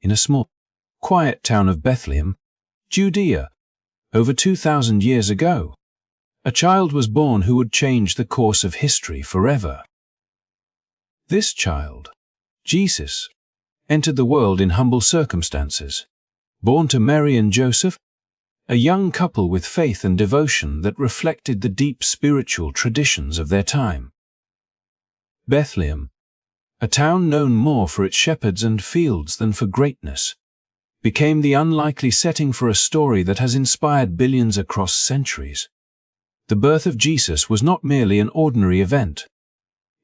in a small, quiet town of Bethlehem, Judea, over 2,000 years ago, a child was born who would change the course of history forever. This child, Jesus, entered the world in humble circumstances, born to Mary and Joseph, a young couple with faith and devotion that reflected the deep spiritual traditions of their time. Bethlehem, a town known more for its shepherds and fields than for greatness, became the unlikely setting for a story that has inspired billions across centuries. The birth of Jesus was not merely an ordinary event.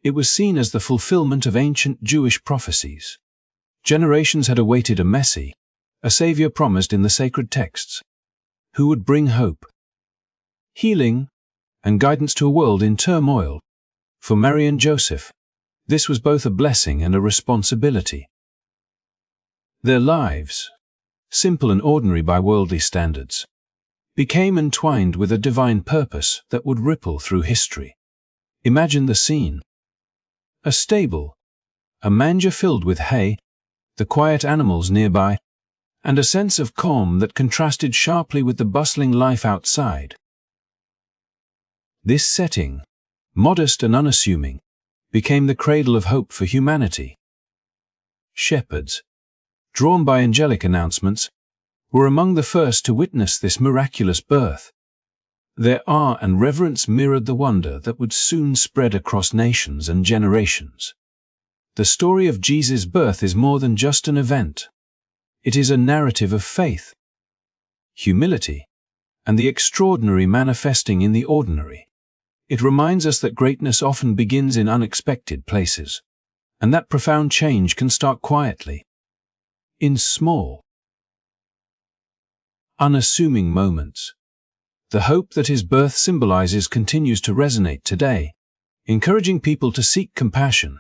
It was seen as the fulfillment of ancient Jewish prophecies. Generations had awaited a Savior promised in the sacred texts, who would bring hope, healing, and guidance to a world in turmoil. For Mary and Joseph, this was both a blessing and a responsibility. Their lives, simple and ordinary by worldly standards, became entwined with a divine purpose that would ripple through history. Imagine the scene. A stable, a manger filled with hay, the quiet animals nearby, and a sense of calm that contrasted sharply with the bustling life outside. This setting, modest and unassuming, became the cradle of hope for humanity. Shepherds, drawn by angelic announcements, were among the first to witness this miraculous birth. Their awe and reverence mirrored the wonder that would soon spread across nations and generations. The story of Jesus' birth is more than just an event. It is a narrative of faith, humility, and the extraordinary manifesting in the ordinary. It reminds us that greatness often begins in unexpected places, and that profound change can start quietly, in small, unassuming moments. The hope that his birth symbolizes continues to resonate today, encouraging people to seek compassion,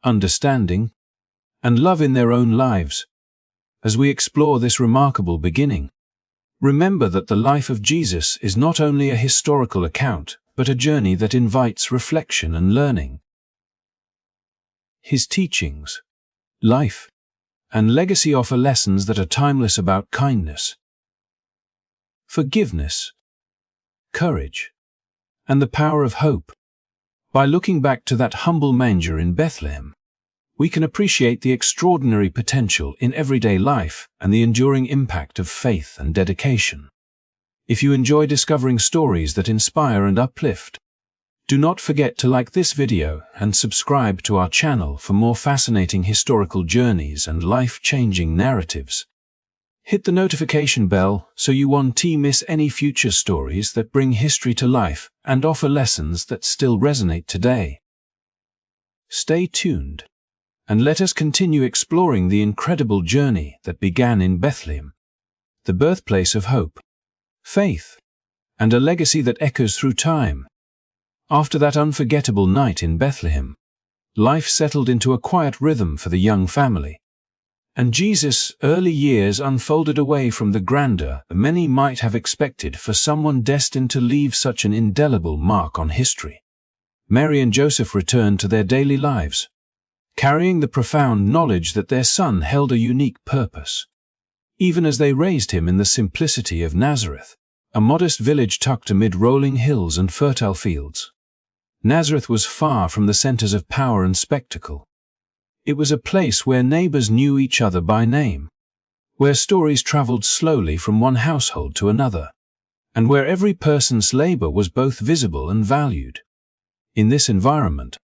understanding, and love in their own lives. As we explore this remarkable beginning, remember that the life of Jesus is not only a historical account, but a journey that invites reflection and learning. His teachings, life, and legacy offer lessons that are timeless about kindness, forgiveness, courage, and the power of hope. By looking back to that humble manger in Bethlehem, we can appreciate the extraordinary potential in everyday life and the enduring impact of faith and dedication. If you enjoy discovering stories that inspire and uplift, do not forget to like this video and subscribe to our channel for more fascinating historical journeys and life-changing narratives. Hit the notification bell so you won't miss any future stories that bring history to life and offer lessons that still resonate today. Stay tuned, and let us continue exploring the incredible journey that began in Bethlehem, the birthplace of hope, faith, and a legacy that echoes through time. After that unforgettable night in Bethlehem, life settled into a quiet rhythm for the young family, and Jesus' early years unfolded away from the grandeur many might have expected for someone destined to leave such an indelible mark on history. Mary and Joseph returned to their daily lives, carrying the profound knowledge that their son held a unique purpose. Even as they raised him in the simplicity of Nazareth, a modest village tucked amid rolling hills and fertile fields. Nazareth was far from the centers of power and spectacle. It was a place where neighbors knew each other by name, where stories traveled slowly from one household to another, and where every person's labor was both visible and valued. In this environment,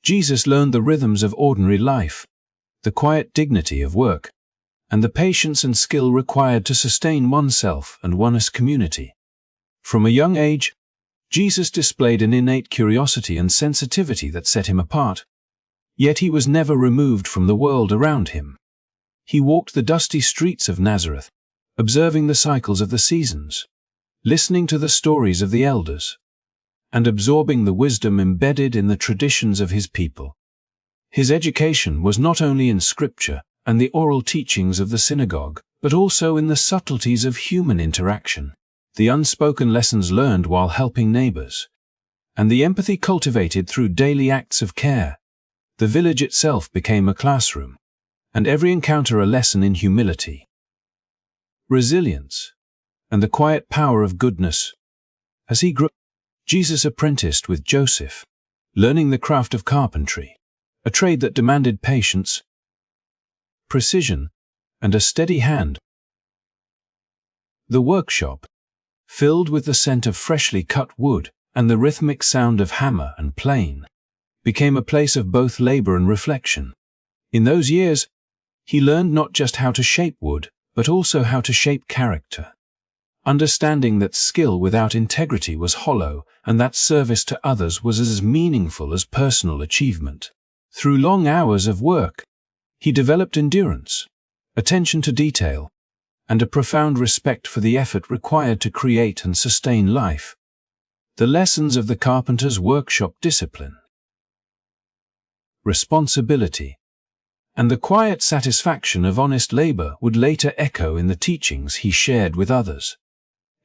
Jesus learned the rhythms of ordinary life, the quiet dignity of work, and the patience and skill required to sustain oneself and one's community. From a young age, Jesus displayed an innate curiosity and sensitivity that set him apart. Yet he was never removed from the world around him. He walked the dusty streets of Nazareth, observing the cycles of the seasons, listening to the stories of the elders, and absorbing the wisdom embedded in the traditions of his people. His education was not only in scripture and the oral teachings of the synagogue, but also in the subtleties of human interaction, the unspoken lessons learned while helping neighbors, and the empathy cultivated through daily acts of care. The village itself became a classroom, and every encounter a lesson in humility, resilience, and the quiet power of goodness. As he grew, Jesus apprenticed with Joseph, learning the craft of carpentry, a trade that demanded patience, precision, and a steady hand. The workshop, filled with the scent of freshly cut wood and the rhythmic sound of hammer and plane, became a place of both labor and reflection. In those years, he learned not just how to shape wood, but also how to shape character, understanding that skill without integrity was hollow and that service to others was as meaningful as personal achievement. Through long hours of work, he developed endurance, attention to detail, and a profound respect for the effort required to create and sustain life. The lessons of the carpenter's workshop: discipline, responsibility, and the quiet satisfaction of honest labor would later echo in the teachings he shared with others,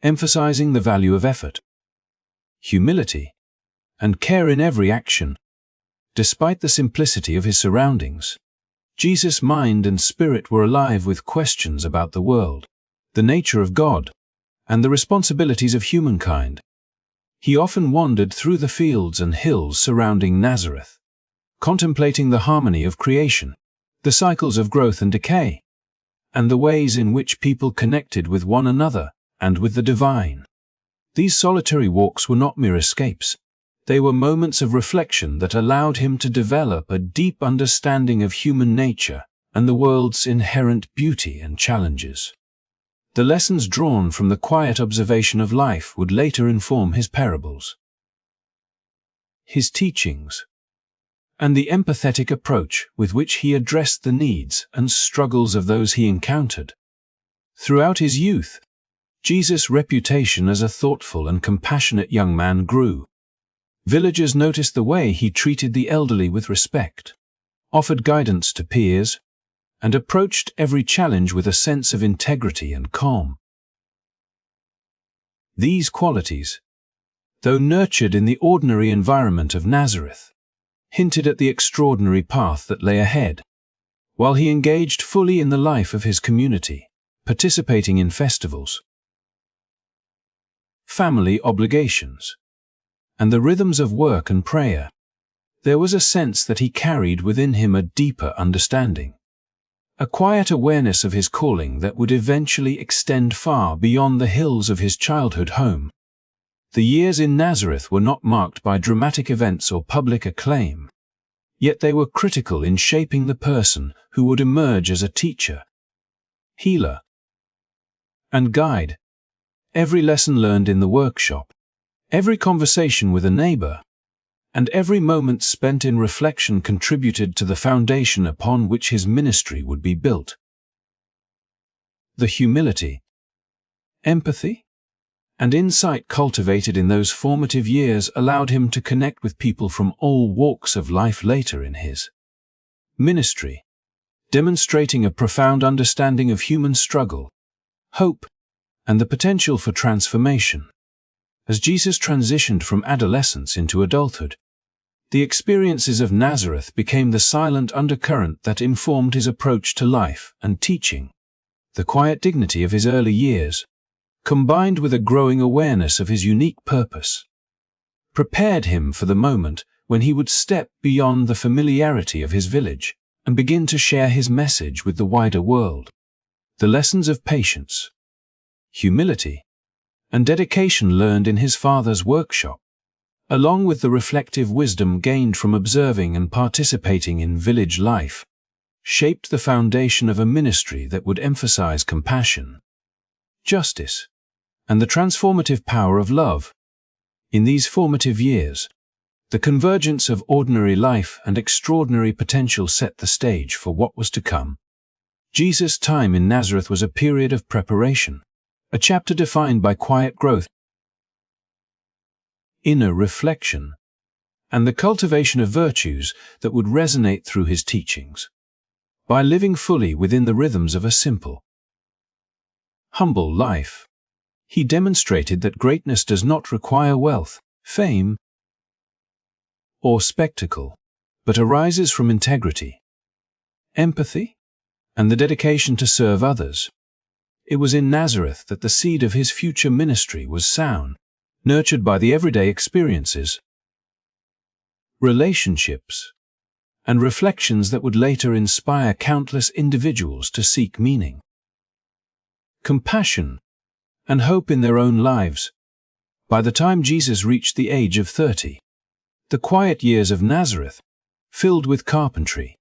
emphasizing the value of effort, humility, and care in every action. Despite the simplicity of his surroundings, Jesus' mind and spirit were alive with questions about the world, the nature of God, and the responsibilities of humankind. He often wandered through the fields and hills surrounding Nazareth, contemplating the harmony of creation, the cycles of growth and decay, and the ways in which people connected with one another and with the divine. These solitary walks were not mere escapes. They were moments of reflection that allowed him to develop a deep understanding of human nature and the world's inherent beauty and challenges. The lessons drawn from the quiet observation of life would later inform his parables, his teachings, and the empathetic approach with which he addressed the needs and struggles of those he encountered. Throughout his youth, Jesus' reputation as a thoughtful and compassionate young man grew. Villagers noticed the way he treated the elderly with respect, offered guidance to peers, and approached every challenge with a sense of integrity and calm. These qualities, though nurtured in the ordinary environment of Nazareth, hinted at the extraordinary path that lay ahead. While he engaged fully in the life of his community, participating in festivals, family obligations, and the rhythms of work and prayer, there was a sense that he carried within him a deeper understanding, a quiet awareness of his calling that would eventually extend far beyond the hills of his childhood home. The years in Nazareth were not marked by dramatic events or public acclaim, yet they were critical in shaping the person who would emerge as a teacher, healer, and guide. Every lesson learned in the workshop, every conversation with a neighbor, and every moment spent in reflection contributed to the foundation upon which his ministry would be built. The humility, empathy, and insight cultivated in those formative years allowed him to connect with people from all walks of life later in his ministry, demonstrating a profound understanding of human struggle, hope, and the potential for transformation. As Jesus transitioned from adolescence into adulthood, the experiences of Nazareth became the silent undercurrent that informed his approach to life and teaching. The quiet dignity of his early years, combined with a growing awareness of his unique purpose, prepared him for the moment when he would step beyond the familiarity of his village and begin to share his message with the wider world. The lessons of patience, humility, and dedication learned in his father's workshop, along with the reflective wisdom gained from observing and participating in village life, shaped the foundation of a ministry that would emphasize compassion, justice, and the transformative power of love. In these formative years, the convergence of ordinary life and extraordinary potential set the stage for what was to come. Jesus' time in Nazareth was a period of preparation, a chapter defined by quiet growth, inner reflection, and the cultivation of virtues that would resonate through his teachings. By living fully within the rhythms of a simple, humble life, he demonstrated that greatness does not require wealth, fame, or spectacle, but arises from integrity, empathy, and the dedication to serve others. It was in Nazareth that the seed of his future ministry was sown, nurtured by the everyday experiences, relationships, and reflections that would later inspire countless individuals to seek meaning, compassion, and hope in their own lives. By the time Jesus reached the age of 30, the quiet years of Nazareth, filled with carpentry,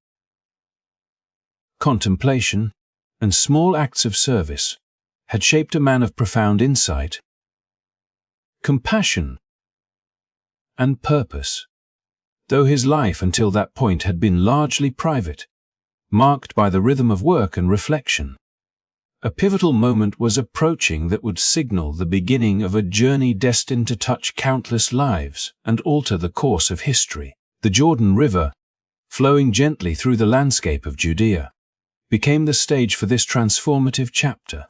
contemplation, and small acts of service, had shaped a man of profound insight, compassion, and purpose. Though his life until that point had been largely private, marked by the rhythm of work and reflection, a pivotal moment was approaching that would signal the beginning of a journey destined to touch countless lives and alter the course of history. The Jordan River, flowing gently through the landscape of Judea, became the stage for this transformative chapter,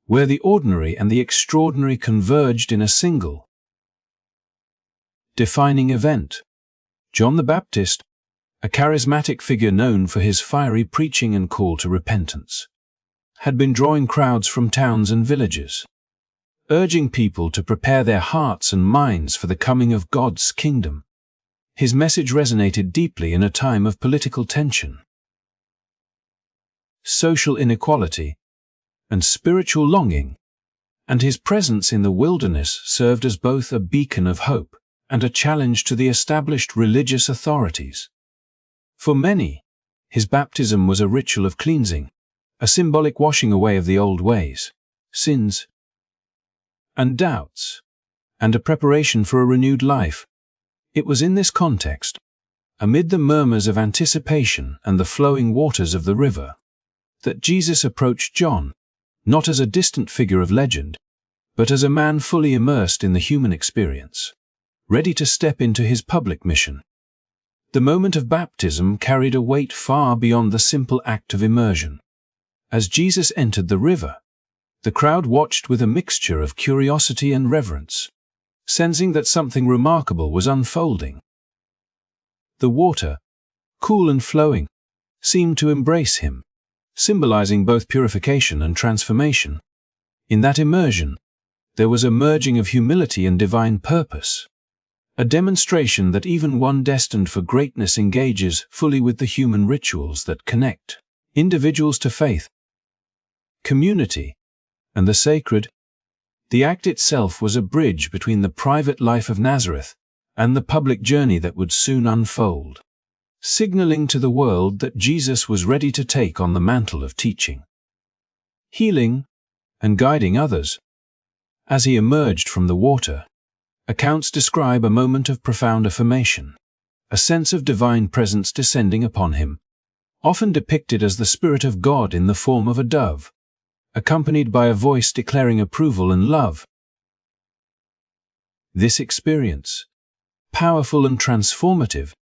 where the ordinary and the extraordinary converged in a single, defining event. John the Baptist, a charismatic figure known for his fiery preaching and call to repentance, had been drawing crowds from towns and villages, urging people to prepare their hearts and minds for the coming of God's kingdom. His message resonated deeply in a time of political tension, social inequality, and spiritual longing, and his presence in the wilderness served as both a beacon of hope and a challenge to the established religious authorities. For many, his baptism was a ritual of cleansing, a symbolic washing away of the old ways, sins, and doubts, and a preparation for a renewed life. It was in this context, amid the murmurs of anticipation and the flowing waters of the river, that Jesus approached John, not as a distant figure of legend, but as a man fully immersed in the human experience, ready to step into his public mission. The moment of baptism carried a weight far beyond the simple act of immersion. As Jesus entered the river, the crowd watched with a mixture of curiosity and reverence, sensing that something remarkable was unfolding. The water, cool and flowing, seemed to embrace him, symbolizing both purification and transformation. In that immersion, there was a merging of humility and divine purpose, a demonstration that even one destined for greatness engages fully with the human rituals that connect individuals to faith, community, and the sacred. The act itself was a bridge between the private life of Nazareth and the public journey that would soon unfold, signaling to the world that Jesus was ready to take on the mantle of teaching, healing, and guiding others. As he emerged from the water, accounts describe a moment of profound affirmation, a sense of divine presence descending upon him, often depicted as the Spirit of God in the form of a dove, accompanied by a voice declaring approval and love. This experience, powerful and transformative,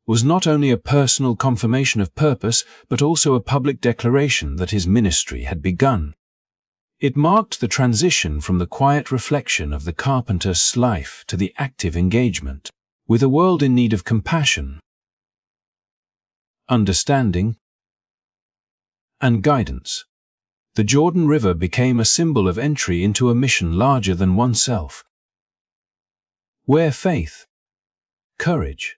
was not only a personal confirmation of purpose but also a public declaration that his ministry had begun. It marked the transition from the quiet reflection of the carpenter's life to the active engagement with a world in need of compassion, understanding, and guidance. The Jordan River became a symbol of entry into a mission larger than oneself, where faith, courage,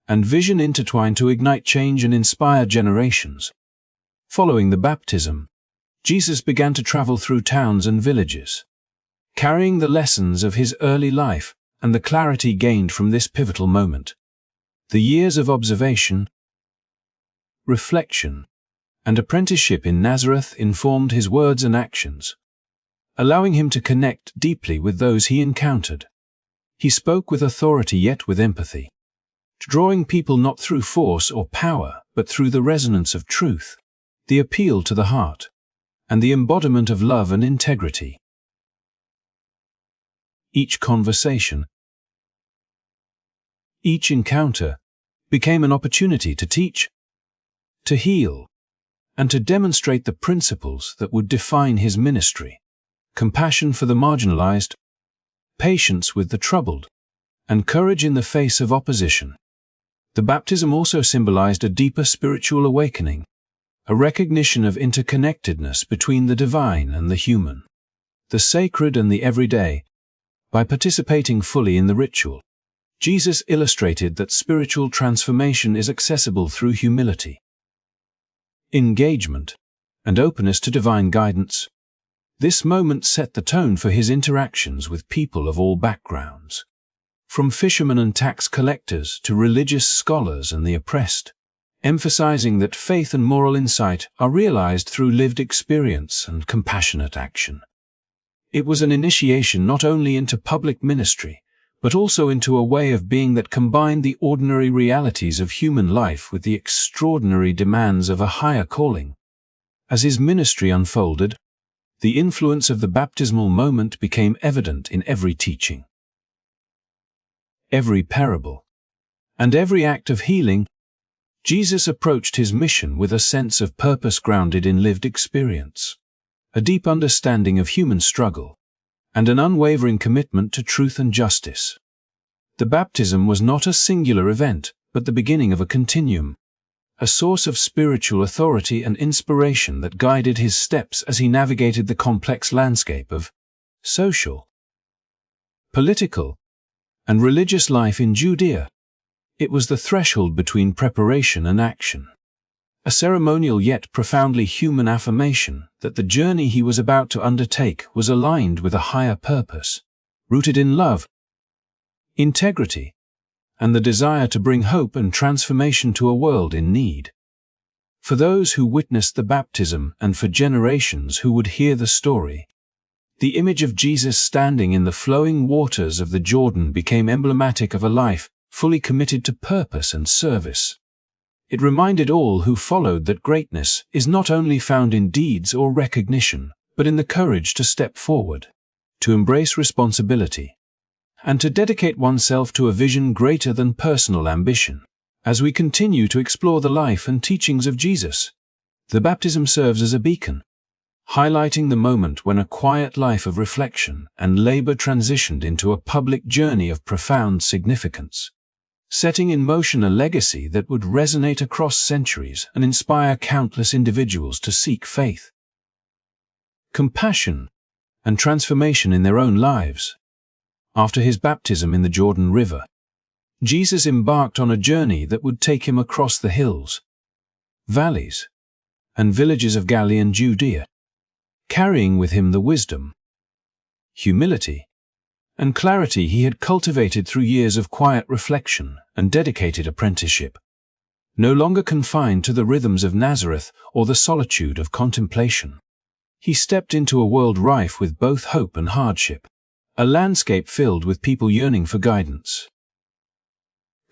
and vision intertwine to ignite change and inspire generations. Following the baptism, Jesus began to travel through towns and villages, carrying the lessons of his early life and the clarity gained from this pivotal moment. The years of observation, reflection, and apprenticeship in Nazareth informed his words and actions, allowing him to connect deeply with those he encountered. He spoke with authority yet with empathy, drawing people not through force or power but through the resonance of truth, the appeal to the heart, and the embodiment of love and integrity. Each conversation, each encounter, became an opportunity to teach, to heal, and to demonstrate the principles that would define his ministry: compassion for the marginalized, patience with the troubled, and courage in the face of opposition. The baptism also symbolized a deeper spiritual awakening, a recognition of interconnectedness between the divine and the human, the sacred and the everyday. By participating fully in the ritual, Jesus illustrated that spiritual transformation is accessible through humility, engagement, and openness to divine guidance. This moment set the tone for his interactions with people of all backgrounds, from fishermen and tax collectors to religious scholars and the oppressed, emphasizing that faith and moral insight are realized through lived experience and compassionate action. It was an initiation not only into public ministry, but also into a way of being that combined the ordinary realities of human life with the extraordinary demands of a higher calling. As his ministry unfolded, the influence of the baptismal moment became evident in every teaching, every parable, and every act of healing. Jesus approached his mission with a sense of purpose grounded in lived experience, a deep understanding of human struggle, and an unwavering commitment to truth and justice. The baptism was not a singular event, but the beginning of a continuum, a source of spiritual authority and inspiration that guided his steps as he navigated the complex landscape of social, political, and religious life in Judea. It was the threshold between preparation and action, a ceremonial yet profoundly human affirmation that the journey he was about to undertake was aligned with a higher purpose, rooted in love, integrity, and the desire to bring hope and transformation to a world in need. For those who witnessed the baptism and for generations who would hear the story, the image of Jesus standing in the flowing waters of the Jordan became emblematic of a life fully committed to purpose and service. It reminded all who followed that greatness is not only found in deeds or recognition, but in the courage to step forward, to embrace responsibility, and to dedicate oneself to a vision greater than personal ambition. As we continue to explore the life and teachings of Jesus, the baptism serves as a beacon, highlighting the moment when a quiet life of reflection and labor transitioned into a public journey of profound significance, setting in motion a legacy that would resonate across centuries and inspire countless individuals to seek faith, compassion, and transformation in their own lives. After his baptism in the Jordan River, Jesus embarked on a journey that would take him across the hills, valleys, and villages of Galilee and Judea, carrying with him the wisdom, humility, and clarity he had cultivated through years of quiet reflection and dedicated apprenticeship. No longer confined to the rhythms of Nazareth or the solitude of contemplation, he stepped into a world rife with both hope and hardship, a landscape filled with people yearning for guidance,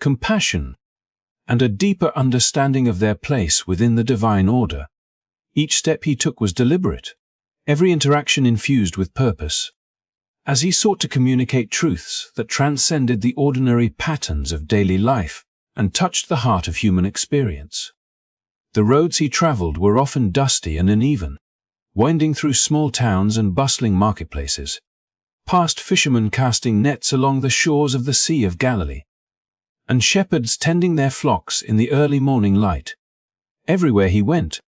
compassion, and a deeper understanding of their place within the divine order. Each step he took was deliberate, every interaction infused with purpose, as he sought to communicate truths that transcended the ordinary patterns of daily life and touched the heart of human experience. The roads he traveled were often dusty and uneven, winding through small towns and bustling marketplaces, past fishermen casting nets along the shores of the Sea of Galilee, and shepherds tending their flocks in the early morning light. Everywhere he went,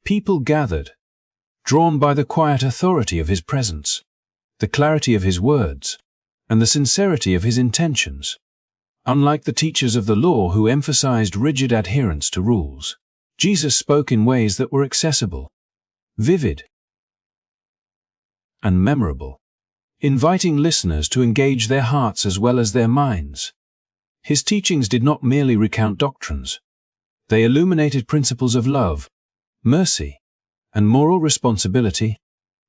people gathered, drawn by the quiet authority of his presence, the clarity of his words, and the sincerity of his intentions. Unlike the teachers of the law who emphasized rigid adherence to rules, Jesus spoke in ways that were accessible, vivid, and memorable, inviting listeners to engage their hearts as well as their minds. His teachings did not merely recount doctrines. They illuminated principles of love, mercy, and moral responsibility,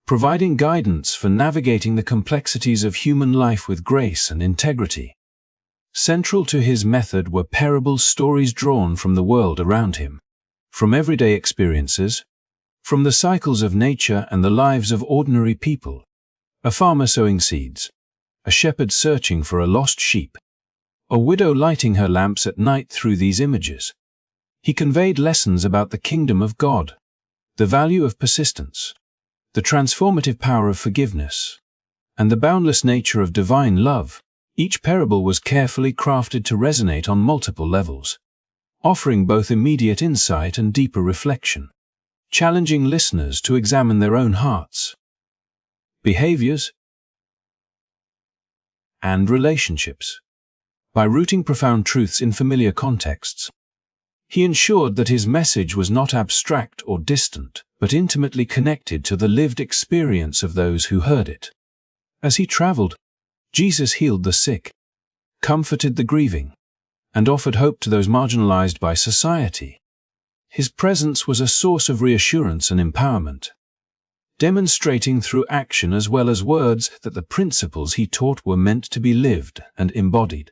providing guidance for navigating the complexities of human life with grace and integrity. Central to his method were parable stories drawn from the world around him, from everyday experiences, from the cycles of nature and the lives of ordinary people. A farmer sowing seeds, a shepherd searching for a lost sheep, a widow lighting her lamps at night. Through these images, he conveyed lessons about the kingdom of God, the value of persistence, the transformative power of forgiveness, and the boundless nature of divine love. Each parable was carefully crafted to resonate on multiple levels, offering both immediate insight and deeper reflection, challenging listeners to examine their own hearts, behaviors, and relationships. By rooting profound truths in familiar contexts, he ensured that his message was not abstract or distant, but intimately connected to the lived experience of those who heard it. As he traveled, Jesus healed the sick, comforted the grieving, and offered hope to those marginalized by society. His presence was a source of reassurance and empowerment, demonstrating through action as well as words that the principles he taught were meant to be lived and embodied.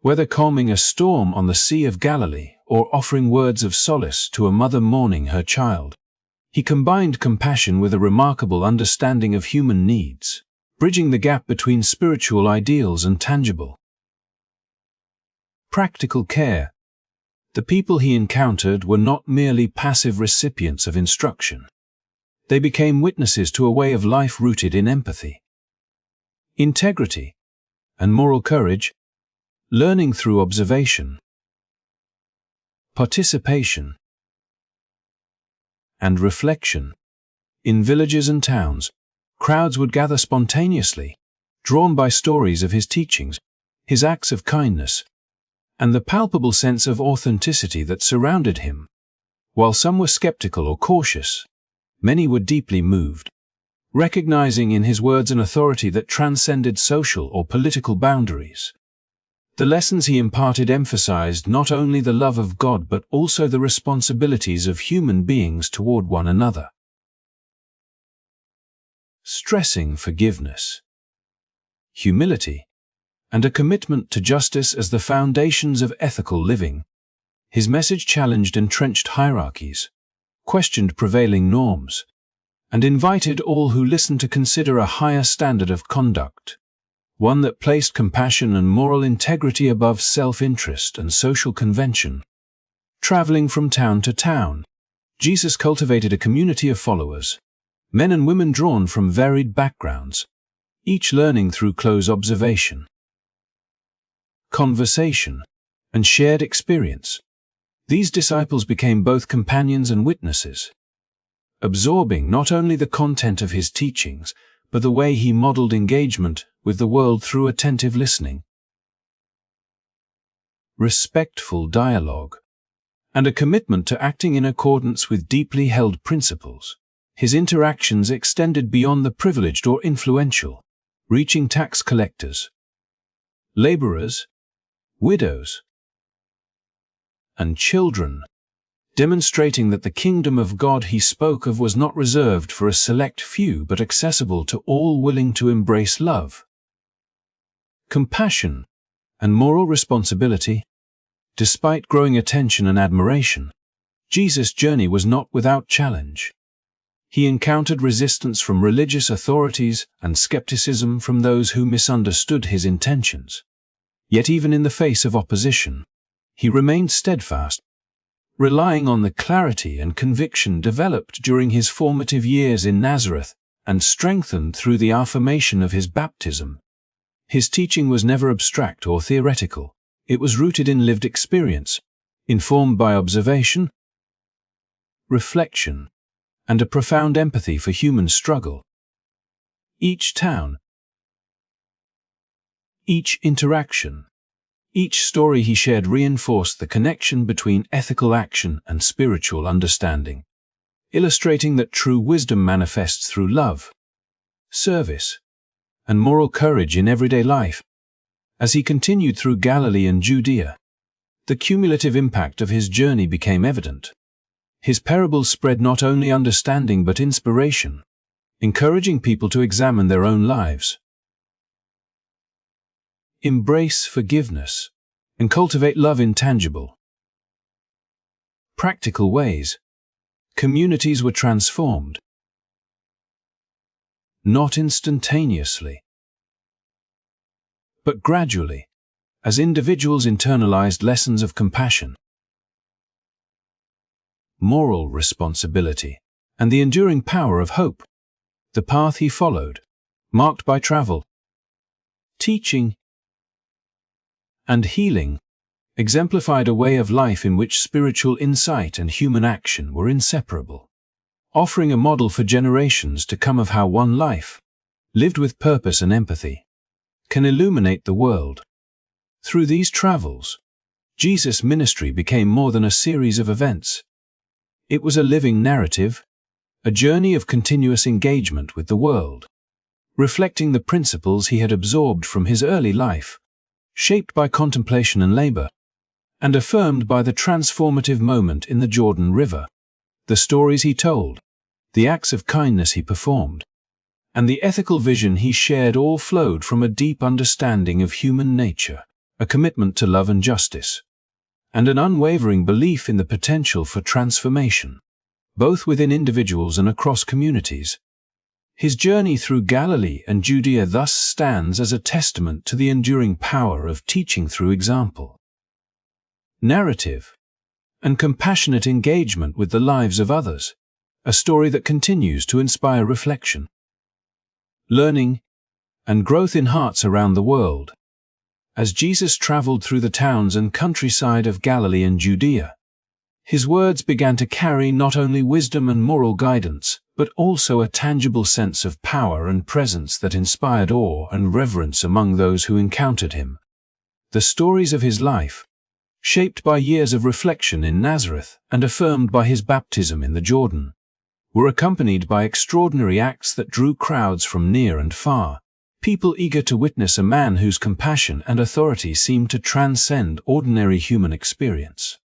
Whether calming a storm on the Sea of Galilee or offering words of solace to a mother mourning her child, he combined compassion with a remarkable understanding of human needs, bridging the gap between spiritual ideals and tangible, practical care. The people he encountered were not merely passive recipients of instruction. They became witnesses to a way of life rooted in empathy, integrity, and moral courage, learning through observation, participation, and reflection. In villages and towns, crowds would gather spontaneously, drawn by stories of his teachings, his acts of kindness, and the palpable sense of authenticity that surrounded him. While some were skeptical or cautious, many were deeply moved, recognizing in his words an authority that transcended social or political boundaries. The lessons he imparted emphasized not only the love of God but also the responsibilities of human beings toward one another. Stressing forgiveness, humility, and a commitment to justice as the foundations of ethical living, his message challenged entrenched hierarchies, questioned prevailing norms, and invited all who listened to consider a higher standard of conduct, one that placed compassion and moral integrity above self-interest and social convention. Traveling from town to town, Jesus cultivated a community of followers, men and women drawn from varied backgrounds, each learning through close observation, conversation, and shared experience. These disciples became both companions and witnesses, absorbing not only the content of his teachings, but the way he modeled engagement with the world through attentive listening, respectful dialogue, and a commitment to acting in accordance with deeply held principles. His interactions extended beyond the privileged or influential, reaching tax collectors, laborers, widows, and children, demonstrating that the kingdom of God he spoke of was not reserved for a select few but accessible to all willing to embrace love, compassion, and moral responsibility. Despite growing attention and admiration, Jesus' journey was not without challenge. He encountered resistance from religious authorities and skepticism from those who misunderstood his intentions. Yet even in the face of opposition, he remained steadfast, relying on the clarity and conviction developed during his formative years in Nazareth and strengthened through the affirmation of his baptism. His teaching was never abstract or theoretical. It was rooted in lived experience, informed by observation, reflection, and a profound empathy for human struggle. Each town, each interaction, each story he shared reinforced the connection between ethical action and spiritual understanding, illustrating that true wisdom manifests through love, service, and moral courage in everyday life. As he continued through Galilee and Judea, the cumulative impact of his journey became evident. His parables spread not only understanding but inspiration, encouraging people to examine their own lives, embrace forgiveness, and cultivate love in tangible, practical ways. Communities were transformed, not instantaneously, but gradually, as individuals internalized lessons of compassion, moral responsibility, and the enduring power of hope. The path he followed, marked by travel, teaching, and healing, exemplified a way of life in which spiritual insight and human action were inseparable, offering a model for generations to come of how one life, lived with purpose and empathy, can illuminate the world. Through these travels, Jesus' ministry became more than a series of events. It was a living narrative, a journey of continuous engagement with the world, reflecting the principles he had absorbed from his early life, shaped by contemplation and labor, and affirmed by the transformative moment in the Jordan River. The stories he told, the acts of kindness he performed, and the ethical vision he shared all flowed from a deep understanding of human nature, a commitment to love and justice, and an unwavering belief in the potential for transformation, both within individuals and across communities. His journey through Galilee and Judea thus stands as a testament to the enduring power of teaching through example, narrative, and compassionate engagement with the lives of others, a story that continues to inspire reflection, learning, and growth in hearts around the world. As Jesus traveled through the towns and countryside of Galilee and Judea, his words began to carry not only wisdom and moral guidance, but also a tangible sense of power and presence that inspired awe and reverence among those who encountered him. The stories of his life, shaped by years of reflection in Nazareth and affirmed by his baptism in the Jordan, were accompanied by extraordinary acts that drew crowds from near and far, people eager to witness a man whose compassion and authority seemed to transcend ordinary human experience.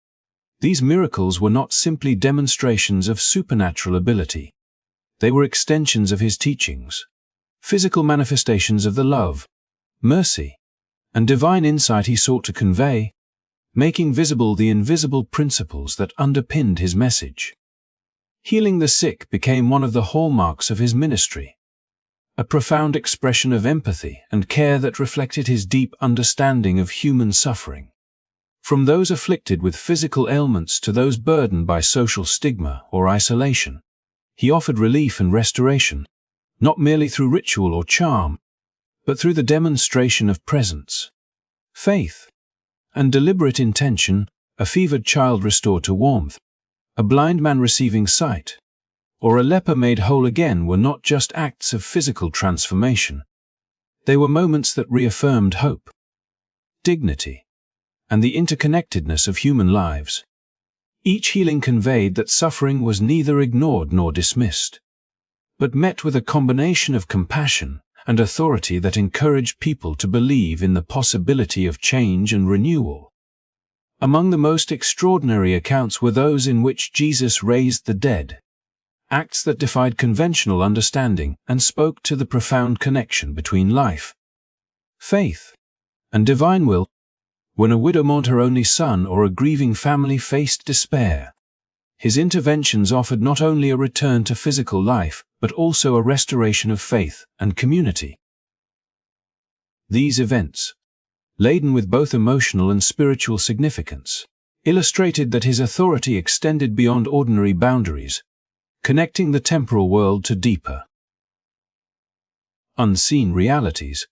These miracles were not simply demonstrations of supernatural ability. They were extensions of his teachings, physical manifestations of the love, mercy, and divine insight he sought to convey, making visible the invisible principles that underpinned his message. Healing the sick became one of the hallmarks of his ministry, a profound expression of empathy and care that reflected his deep understanding of human suffering. From those afflicted with physical ailments to those burdened by social stigma or isolation, he offered relief and restoration, not merely through ritual or charm, but through the demonstration of presence, faith, and deliberate intention. A fevered child restored to warmth, a blind man receiving sight, or a leper made whole again were not just acts of physical transformation. They were moments that reaffirmed hope, dignity, and the interconnectedness of human lives. Each healing conveyed that suffering was neither ignored nor dismissed, but met with a combination of compassion and authority that encouraged people to believe in the possibility of change and renewal. Among the most extraordinary accounts were those in which Jesus raised the dead, acts that defied conventional understanding and spoke to the profound connection between life, faith, and divine will. When a widow mourned her only son or a grieving family faced despair, his interventions offered not only a return to physical life, but also a restoration of faith and community. These events, laden with both emotional and spiritual significance, illustrated that his authority extended beyond ordinary boundaries, connecting the temporal world to deeper, unseen realities.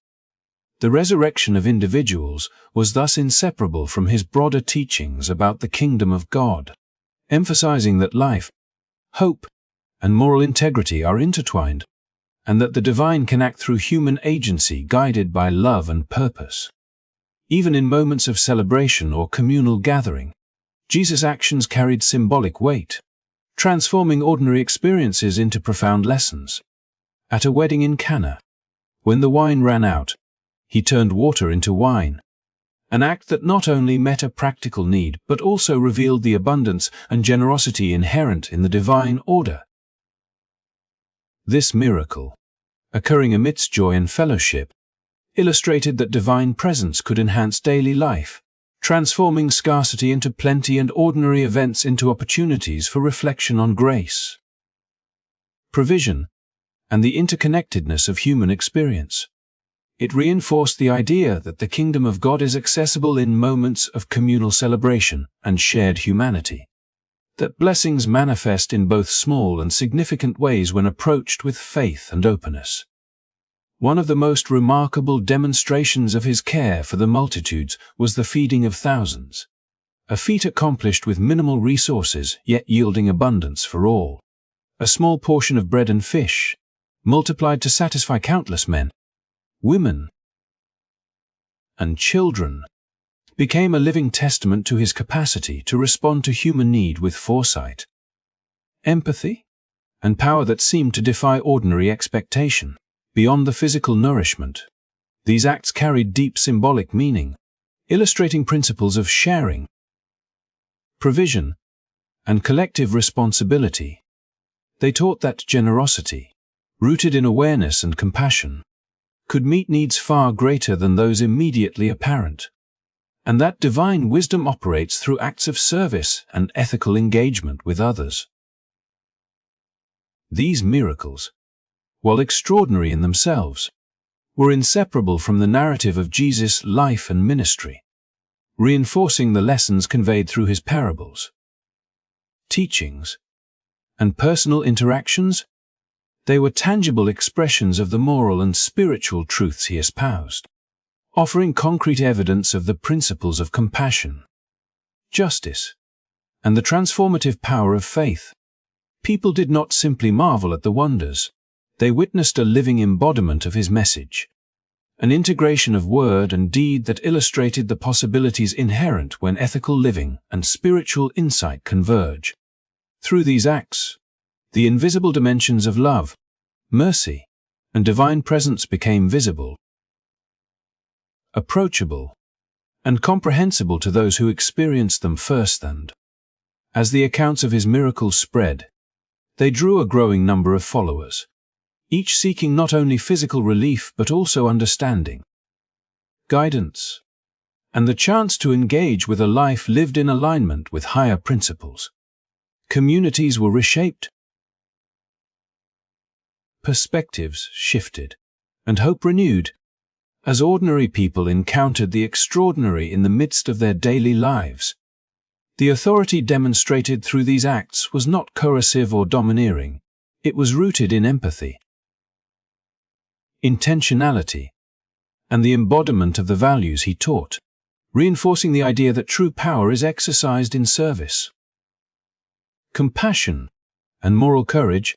The resurrection of individuals was thus inseparable from his broader teachings about the kingdom of God, emphasizing that life, hope, and moral integrity are intertwined, and that the divine can act through human agency guided by love and purpose. Even in moments of celebration or communal gathering, Jesus' actions carried symbolic weight, transforming ordinary experiences into profound lessons. At a wedding in Cana, when the wine ran out, he turned water into wine, an act that not only met a practical need but also revealed the abundance and generosity inherent in the divine order. This miracle, occurring amidst joy and fellowship, illustrated that divine presence could enhance daily life, transforming scarcity into plenty and ordinary events into opportunities for reflection on grace, provision, and the interconnectedness of human experience. It reinforced the idea that the kingdom of God is accessible in moments of communal celebration and shared humanity, that blessings manifest in both small and significant ways when approached with faith and openness. One of the most remarkable demonstrations of his care for the multitudes was the feeding of thousands, a feat accomplished with minimal resources yet yielding abundance for all. A small portion of bread and fish, multiplied to satisfy countless men, women, and children, became a living testament to his capacity to respond to human need with foresight, empathy, and power that seemed to defy ordinary expectation. Beyond the physical nourishment, these acts carried deep symbolic meaning, illustrating principles of sharing, provision, and collective responsibility. They taught that generosity, rooted in awareness and compassion, could meet needs far greater than those immediately apparent, and that divine wisdom operates through acts of service and ethical engagement with others. These miracles, while extraordinary in themselves, were inseparable from the narrative of Jesus' life and ministry, reinforcing the lessons conveyed through his parables, teachings, and personal interactions. They were tangible expressions of the moral and spiritual truths he espoused, offering concrete evidence of the principles of compassion, justice, and the transformative power of faith. People did not simply marvel at the wonders, they witnessed a living embodiment of his message, an integration of word and deed that illustrated the possibilities inherent when ethical living and spiritual insight converge. Through these acts, the invisible dimensions of love, mercy, and divine presence became visible, approachable, and comprehensible to those who experienced them firsthand. As the accounts of his miracles spread, they drew a growing number of followers, each seeking not only physical relief but also understanding, guidance, and the chance to engage with a life lived in alignment with higher principles. Communities were reshaped, perspectives shifted, and hope renewed, as ordinary people encountered the extraordinary in the midst of their daily lives. The authority demonstrated through these acts was not coercive or domineering, it was rooted in empathy, intentionality, and the embodiment of the values he taught, reinforcing the idea that true power is exercised in service, compassion, and moral courage.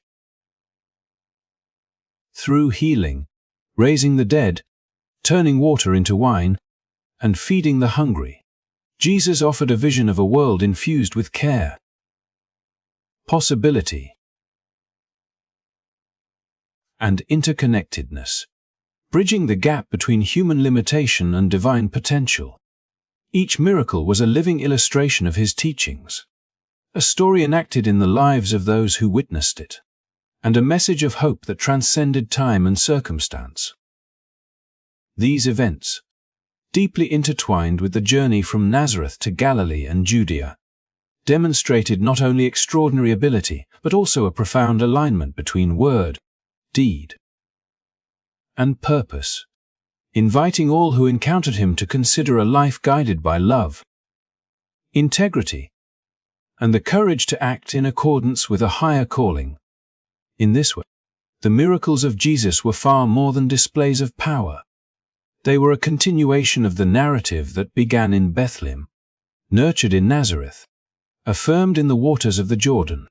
Through healing, raising the dead, turning water into wine, and feeding the hungry, Jesus offered a vision of a world infused with care, possibility, and interconnectedness, bridging the gap between human limitation and divine potential. Each miracle was a living illustration of his teachings, a story enacted in the lives of those who witnessed it, and a message of hope that transcended time and circumstance. These events, deeply intertwined with the journey from Nazareth to Galilee and Judea, demonstrated not only extraordinary ability but also a profound alignment between word, deed, and purpose, inviting all who encountered him to consider a life guided by love, integrity, and the courage to act in accordance with a higher calling. In this way, the miracles of Jesus were far more than displays of power. They were a continuation of the narrative that began in Bethlehem, nurtured in Nazareth, affirmed in the waters of the Jordan,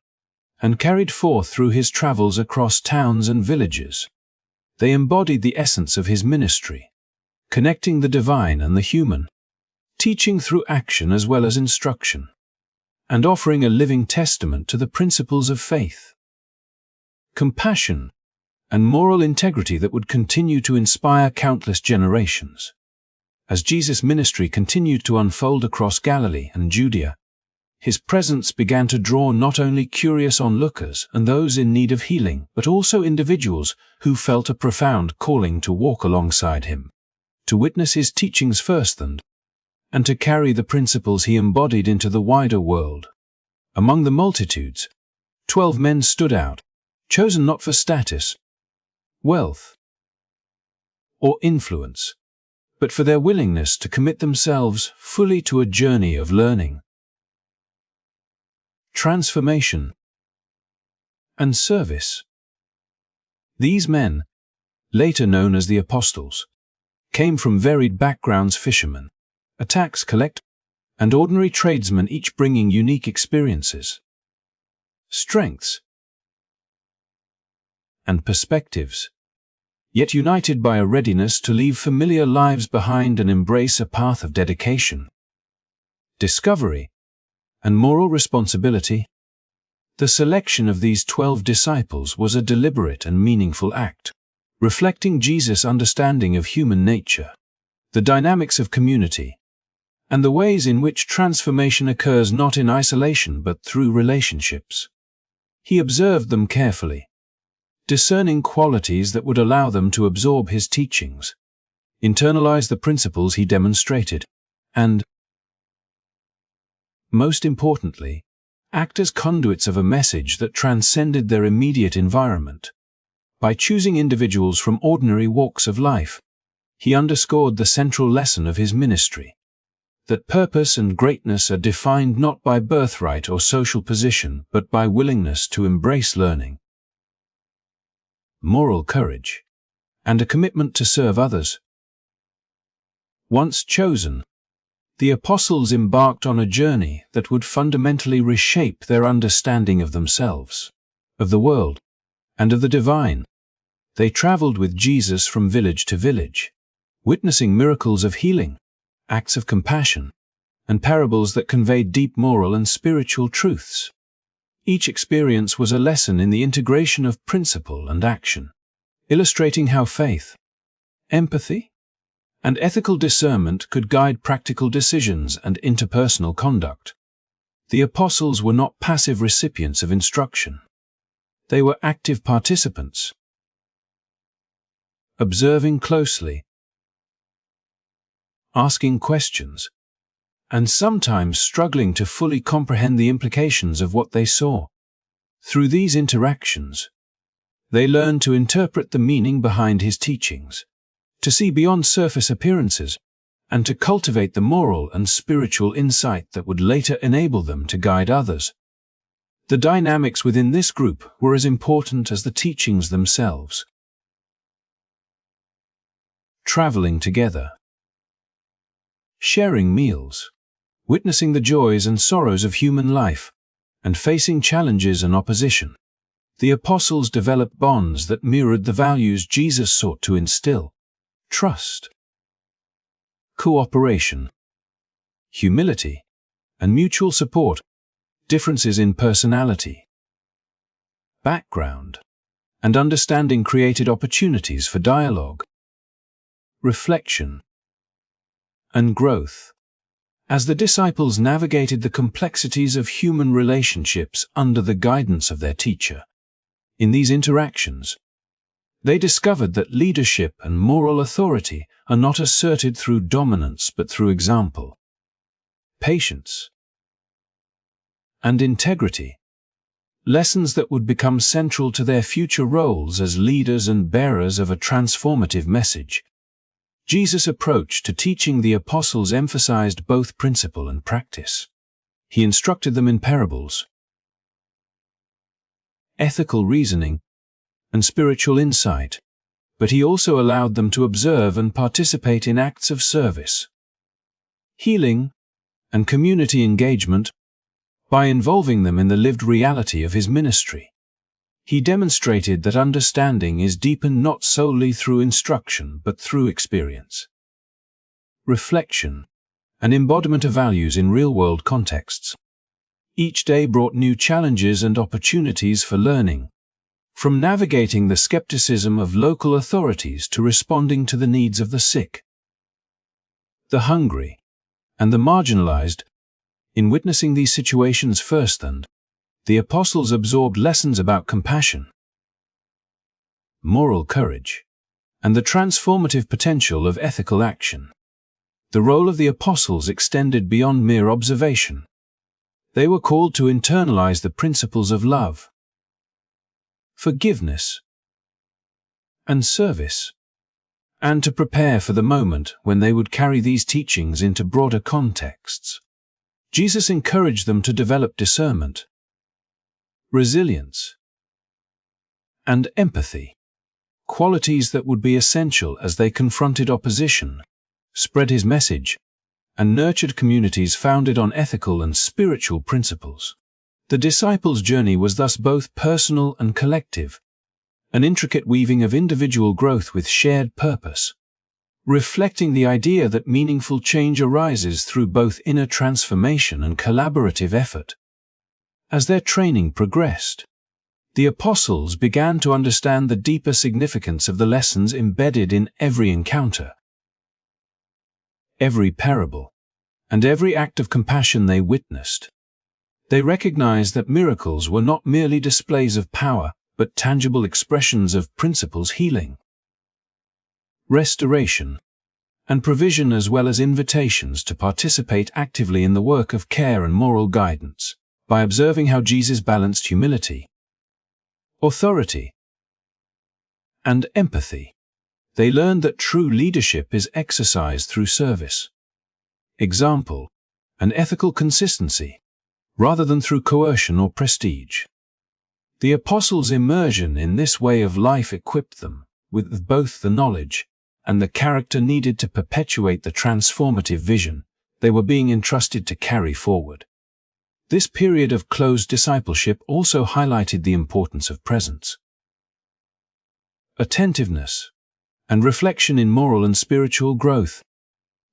and carried forth through his travels across towns and villages. They embodied the essence of his ministry, connecting the divine and the human, teaching through action as well as instruction, and offering a living testament to the principles of faith, compassion, and moral integrity that would continue to inspire countless generations. As Jesus' ministry continued to unfold across Galilee and Judea, his presence began to draw not only curious onlookers and those in need of healing, but also individuals who felt a profound calling to walk alongside him, to witness his teachings firsthand, and to carry the principles he embodied into the wider world. Among the multitudes, 12 men stood out, chosen not for status, wealth, or influence, but for their willingness to commit themselves fully to a journey of learning, transformation, and service. These men, later known as the apostles, came from varied backgrounds: fishermen, a tax collector, and ordinary tradesmen, each bringing unique experiences, strengths, and perspectives, yet united by a readiness to leave familiar lives behind and embrace a path of dedication, discovery, and moral responsibility. The selection of these 12 disciples was a deliberate and meaningful act, reflecting Jesus' understanding of human nature, the dynamics of community, and the ways in which transformation occurs not in isolation but through relationships. He observed them carefully, discerning qualities that would allow them to absorb his teachings, internalize the principles he demonstrated, and, most importantly, act as conduits of a message that transcended their immediate environment. By choosing individuals from ordinary walks of life, he underscored the central lesson of his ministry, that purpose and greatness are defined not by birthright or social position but by willingness to embrace learning, moral courage, and a commitment to serve others. Once chosen, the apostles embarked on a journey that would fundamentally reshape their understanding of themselves, of the world, and of the divine. They traveled with Jesus from village to village, witnessing miracles of healing, acts of compassion, and parables that conveyed deep moral and spiritual truths. Each experience was a lesson in the integration of principle and action, illustrating how faith, empathy, and ethical discernment could guide practical decisions and interpersonal conduct. The apostles were not passive recipients of instruction. They were active participants, observing closely, asking questions, and sometimes struggling to fully comprehend the implications of what they saw. Through these interactions, they learned to interpret the meaning behind his teachings, to see beyond surface appearances, and to cultivate the moral and spiritual insight that would later enable them to guide others. The dynamics within this group were as important as the teachings themselves. Traveling together, sharing meals, witnessing the joys and sorrows of human life, and facing challenges and opposition, the apostles developed bonds that mirrored the values Jesus sought to instill: trust, cooperation, humility, and mutual support. Differences in personality, background, and understanding created opportunities for dialogue, reflection, and growth, as the disciples navigated the complexities of human relationships under the guidance of their teacher. In these interactions, they discovered that leadership and moral authority are not asserted through dominance but through example, patience, and integrity, lessons that would become central to their future roles as leaders and bearers of a transformative message. Jesus' approach to teaching the apostles emphasized both principle and practice. He instructed them in parables, ethical reasoning, and spiritual insight, but he also allowed them to observe and participate in acts of service, healing, and community engagement. By involving them in the lived reality of his ministry, he demonstrated that understanding is deepened not solely through instruction but through experience, reflection, and embodiment of values in real-world contexts. Each day brought new challenges and opportunities for learning, from navigating the skepticism of local authorities to responding to the needs of the sick, the hungry, and the marginalized. In witnessing these situations firsthand, the apostles absorbed lessons about compassion, moral courage, and the transformative potential of ethical action. The role of the apostles extended beyond mere observation. They were called to internalize the principles of love, forgiveness, and service, and to prepare for the moment when they would carry these teachings into broader contexts. Jesus encouraged them to develop discernment, resilience, and empathy, qualities that would be essential as they confronted opposition, spread his message, and nurtured communities founded on ethical and spiritual principles. The disciples' journey was thus both personal and collective, an intricate weaving of individual growth with shared purpose, reflecting the idea that meaningful change arises through both inner transformation and collaborative effort. As their training progressed, the apostles began to understand the deeper significance of the lessons embedded in every encounter, every parable, and every act of compassion they witnessed. They recognized that miracles were not merely displays of power, but tangible expressions of principles healing, restoration, and provision, as well as invitations to participate actively in the work of care and moral guidance. By observing how Jesus balanced humility, authority, and empathy, they learned that true leadership is exercised through service, example, and ethical consistency, rather than through coercion or prestige. The apostles' immersion in this way of life equipped them with both the knowledge and the character needed to perpetuate the transformative vision they were being entrusted to carry forward. This period of close discipleship also highlighted the importance of presence, attentiveness, and reflection in moral and spiritual growth.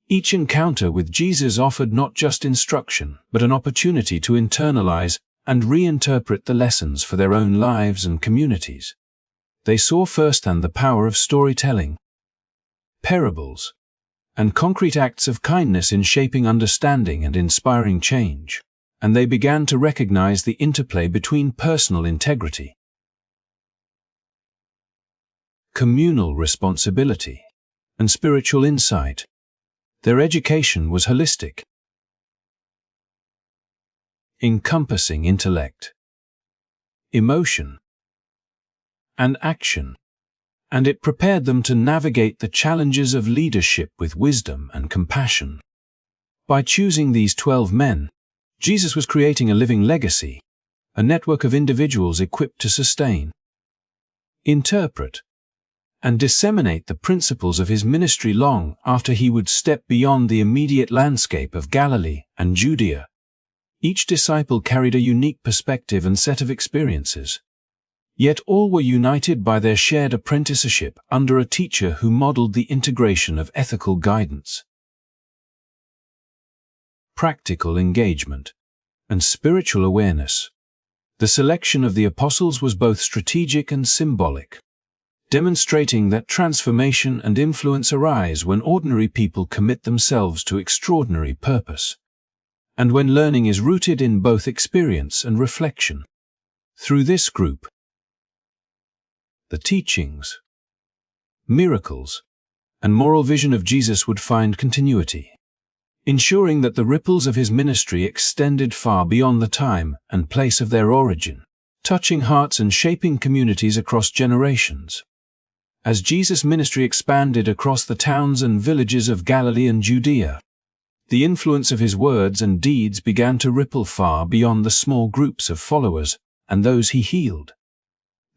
Each encounter with Jesus offered not just instruction, but an opportunity to internalize and reinterpret the lessons for their own lives and communities. They saw firsthand the power of storytelling, parables, and concrete acts of kindness in shaping understanding and inspiring change, and they began to recognize the interplay between personal integrity, communal responsibility, and spiritual insight. Their education was holistic, encompassing intellect, emotion, and action, and it prepared them to navigate the challenges of leadership with wisdom and compassion. By choosing these 12 men, Jesus was creating a living legacy, a network of individuals equipped to sustain, interpret, and disseminate the principles of his ministry long after he would step beyond the immediate landscape of Galilee and Judea. Each disciple carried a unique perspective and set of experiences, yet all were united by their shared apprenticeship under a teacher who modeled the integration of ethical guidance, practical engagement, and spiritual awareness. The selection of the apostles was both strategic and symbolic, demonstrating that transformation and influence arise when ordinary people commit themselves to extraordinary purpose, and when learning is rooted in both experience and reflection. Through this group, the teachings, miracles, and moral vision of Jesus would find continuity, ensuring that the ripples of his ministry extended far beyond the time and place of their origin, touching hearts and shaping communities across generations. As Jesus' ministry expanded across the towns and villages of Galilee and Judea, the influence of his words and deeds began to ripple far beyond the small groups of followers and those he healed,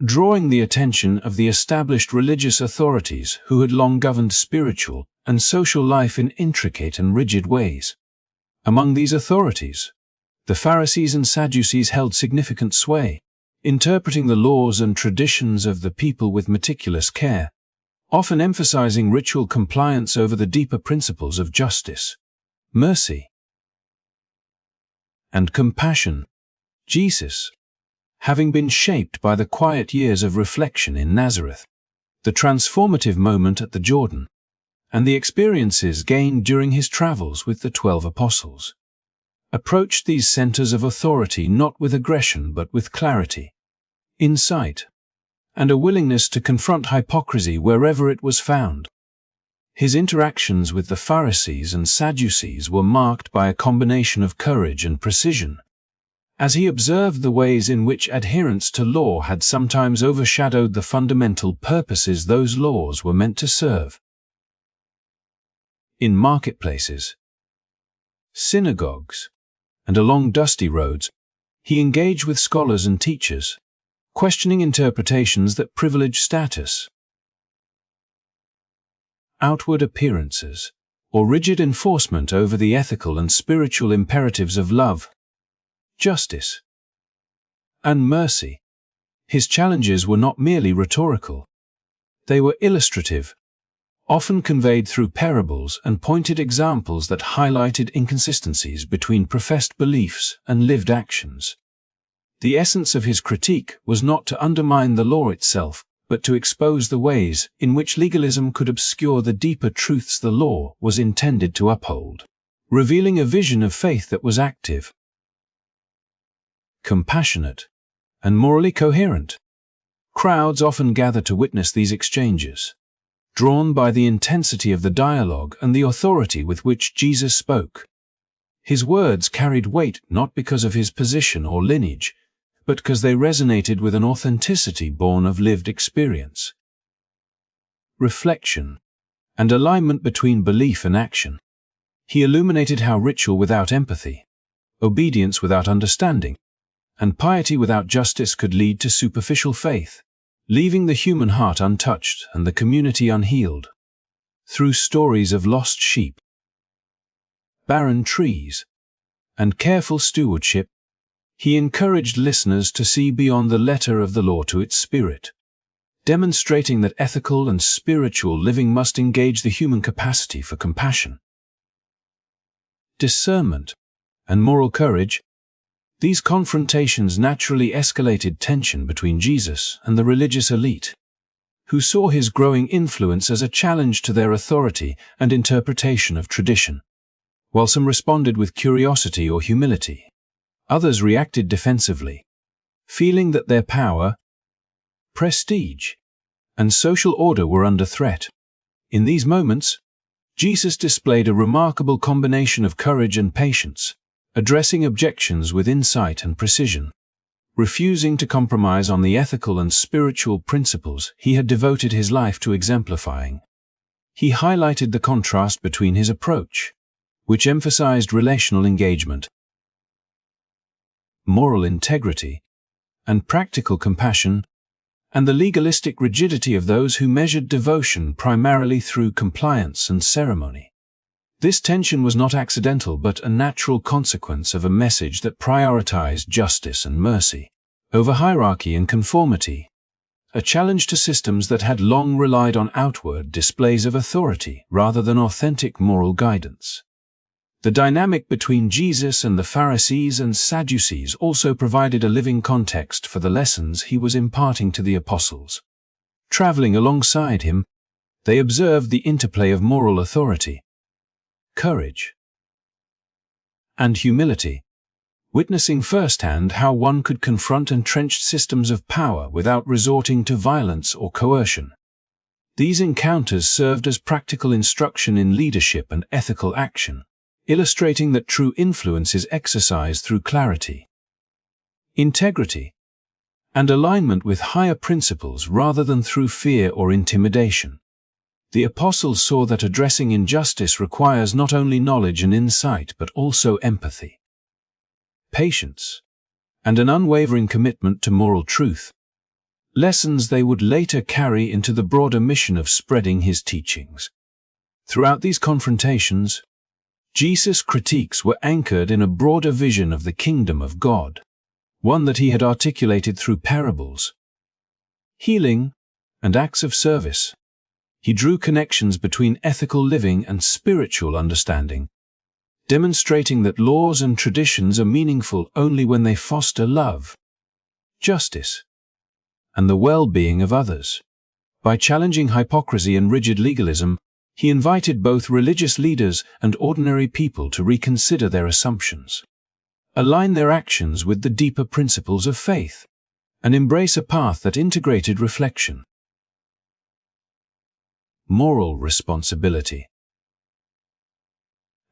drawing the attention of the established religious authorities who had long governed spiritual and social life in intricate and rigid ways. Among these authorities, the Pharisees and Sadducees held significant sway, interpreting the laws and traditions of the people with meticulous care, often emphasizing ritual compliance over the deeper principles of justice, mercy, and compassion. Jesus, having been shaped by the quiet years of reflection in Nazareth, the transformative moment at the Jordan, and the experiences gained during his travels with the 12 apostles, approached these centers of authority not with aggression but with clarity, insight, and a willingness to confront hypocrisy wherever it was found. His interactions with the Pharisees and Sadducees were marked by a combination of courage and precision, as he observed the ways in which adherence to law had sometimes overshadowed the fundamental purposes those laws were meant to serve. In marketplaces, synagogues, and along dusty roads, he engaged with scholars and teachers, questioning interpretations that privileged status, outward appearances, or rigid enforcement over the ethical and spiritual imperatives of love, justice, and mercy. His challenges were not merely rhetorical. They were illustrative, often conveyed through parables and pointed examples that highlighted inconsistencies between professed beliefs and lived actions. The essence of his critique was not to undermine the law itself, but to expose the ways in which legalism could obscure the deeper truths the law was intended to uphold, revealing a vision of faith that was active, compassionate, and morally coherent. Crowds often gather to witness these exchanges, drawn by the intensity of the dialogue and the authority with which Jesus spoke. His words carried weight not because of his position or lineage, but because they resonated with an authenticity born of lived experience, reflection, and alignment between belief and action. He illuminated how ritual without empathy, obedience without understanding, and piety without justice could lead to superficial faith, leaving the human heart untouched and the community unhealed. Through stories of lost sheep, barren trees, and careful stewardship, he encouraged listeners to see beyond the letter of the law to its spirit, demonstrating that ethical and spiritual living must engage the human capacity for compassion, discernment, and moral courage. These confrontations naturally escalated tension between Jesus and the religious elite, who saw his growing influence as a challenge to their authority and interpretation of tradition. While some responded with curiosity or humility, others reacted defensively, feeling that their power, prestige, and social order were under threat. In these moments, Jesus displayed a remarkable combination of courage and patience, addressing objections with insight and precision, refusing to compromise on the ethical and spiritual principles he had devoted his life to exemplifying. He highlighted the contrast between his approach, which emphasized relational engagement, moral integrity, and practical compassion, and the legalistic rigidity of those who measured devotion primarily through compliance and ceremony. This tension was not accidental but a natural consequence of a message that prioritized justice and mercy over hierarchy and conformity, a challenge to systems that had long relied on outward displays of authority rather than authentic moral guidance. The dynamic between Jesus and the Pharisees and Sadducees also provided a living context for the lessons he was imparting to the apostles. Traveling alongside him, they observed the interplay of moral authority, courage, and humility, witnessing firsthand how one could confront entrenched systems of power without resorting to violence or coercion. These encounters served as practical instruction in leadership and ethical action, illustrating that true influence is exercised through clarity, integrity, and alignment with higher principles rather than through fear or intimidation. The apostles saw that addressing injustice requires not only knowledge and insight but also empathy, patience, and an unwavering commitment to moral truth, lessons they would later carry into the broader mission of spreading his teachings. Throughout these confrontations, Jesus' critiques were anchored in a broader vision of the kingdom of God, one that he had articulated through parables, healing, and acts of service. He drew connections between ethical living and spiritual understanding, demonstrating that laws and traditions are meaningful only when they foster love, justice, and the well-being of others. By challenging hypocrisy and rigid legalism, he invited both religious leaders and ordinary people to reconsider their assumptions, align their actions with the deeper principles of faith, and embrace a path that integrated reflection, moral responsibility,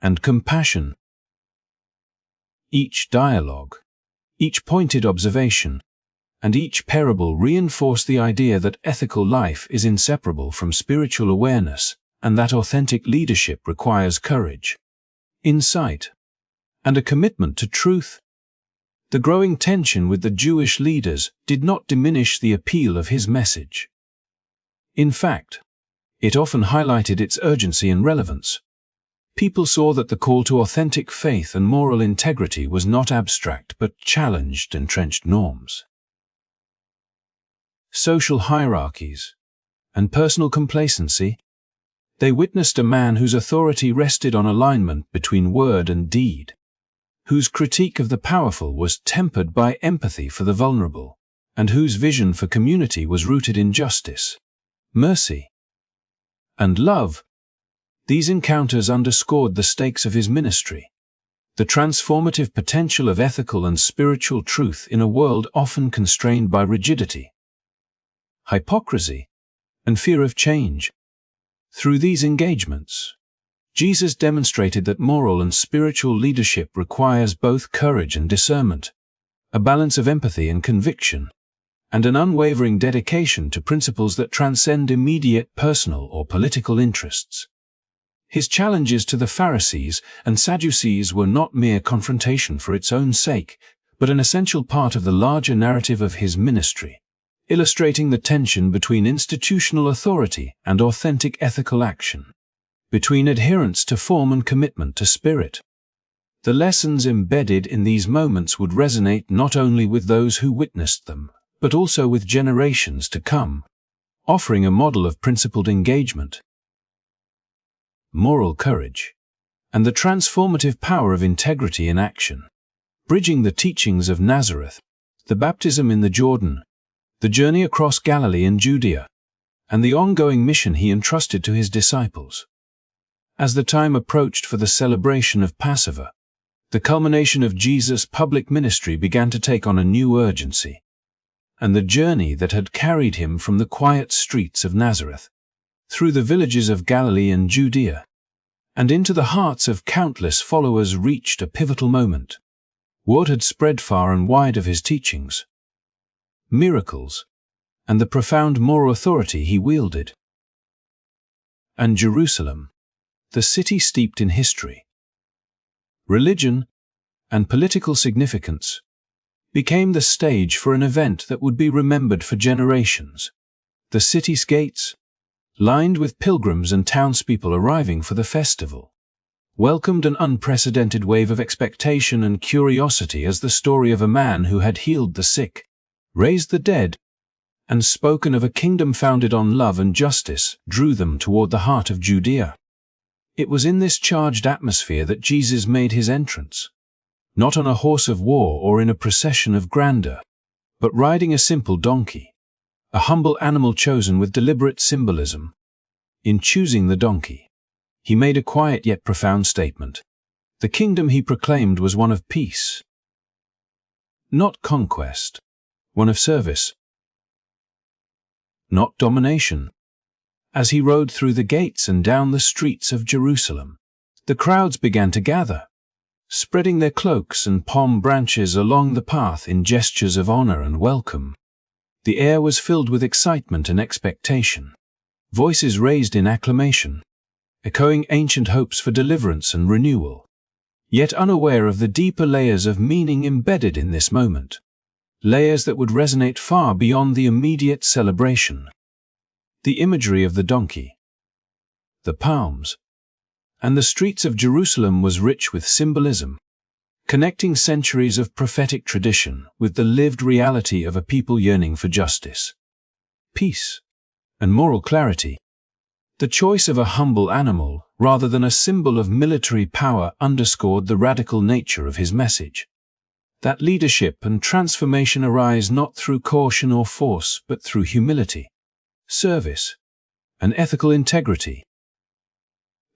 and compassion. Each dialogue, each pointed observation, and each parable reinforced the idea that ethical life is inseparable from spiritual awareness, and that authentic leadership requires courage, insight, and a commitment to truth. The growing tension with the Jewish leaders did not diminish the appeal of his message. In fact, It often highlighted its urgency and relevance. People saw that the call to authentic faith and moral integrity was not abstract but challenged entrenched norms. Social hierarchies and personal complacency. They witnessed a man whose authority rested on alignment between word and deed, whose critique of the powerful was tempered by empathy for the vulnerable, and whose vision for community was rooted in justice, mercy, and love. These encounters underscored the stakes of his ministry, the transformative potential of ethical and spiritual truth in a world often constrained by rigidity, hypocrisy, and fear of change. Through these engagements, Jesus demonstrated that moral and spiritual leadership requires both courage and discernment, a balance of empathy and conviction, and an unwavering dedication to principles that transcend immediate personal or political interests. His challenges to the Pharisees and Sadducees were not mere confrontation for its own sake, but an essential part of the larger narrative of his ministry, illustrating the tension between institutional authority and authentic ethical action, between adherence to form and commitment to spirit. The lessons embedded in these moments would resonate not only with those who witnessed them, but also with generations to come, offering a model of principled engagement, moral courage, and the transformative power of integrity in action. Bridging the teachings of Nazareth, the baptism in the Jordan, the journey across Galilee and Judea, and the ongoing mission he entrusted to his disciples. As the time approached for the celebration of Passover, the culmination of Jesus' public ministry began to take on a new urgency, and the journey that had carried him from the quiet streets of Nazareth, through the villages of Galilee and Judea, and into the hearts of countless followers reached a pivotal moment. Word had spread far and wide of his teachings, miracles, and the profound moral authority he wielded. And Jerusalem, the city steeped in history, religion, and political significance, became the stage for an event that would be remembered for generations. The city's gates, lined with pilgrims and townspeople arriving for the festival, welcomed an unprecedented wave of expectation and curiosity as the story of a man who had healed the sick, raised the dead, and spoken of a kingdom founded on love and justice drew them toward the heart of Judea. It was in this charged atmosphere that Jesus made his entrance, not on a horse of war or in a procession of grandeur, but riding a simple donkey, a humble animal chosen with deliberate symbolism. In choosing the donkey, he made a quiet yet profound statement. The kingdom he proclaimed was one of peace, not conquest, one of service, not domination. As he rode through the gates and down the streets of Jerusalem, the crowds began to gather, spreading their cloaks and palm branches along the path in gestures of honor and welcome. The air was filled with excitement and expectation, voices raised in acclamation, echoing ancient hopes for deliverance and renewal, yet unaware of the deeper layers of meaning embedded in this moment, layers that would resonate far beyond the immediate celebration. The imagery of the donkey, the palms, and the streets of Jerusalem was rich with symbolism, connecting centuries of prophetic tradition with the lived reality of a people yearning for justice, peace, and moral clarity. The choice of a humble animal rather than a symbol of military power underscored the radical nature of his message. That leadership and transformation arise not through caution or force but through humility, service, and ethical integrity.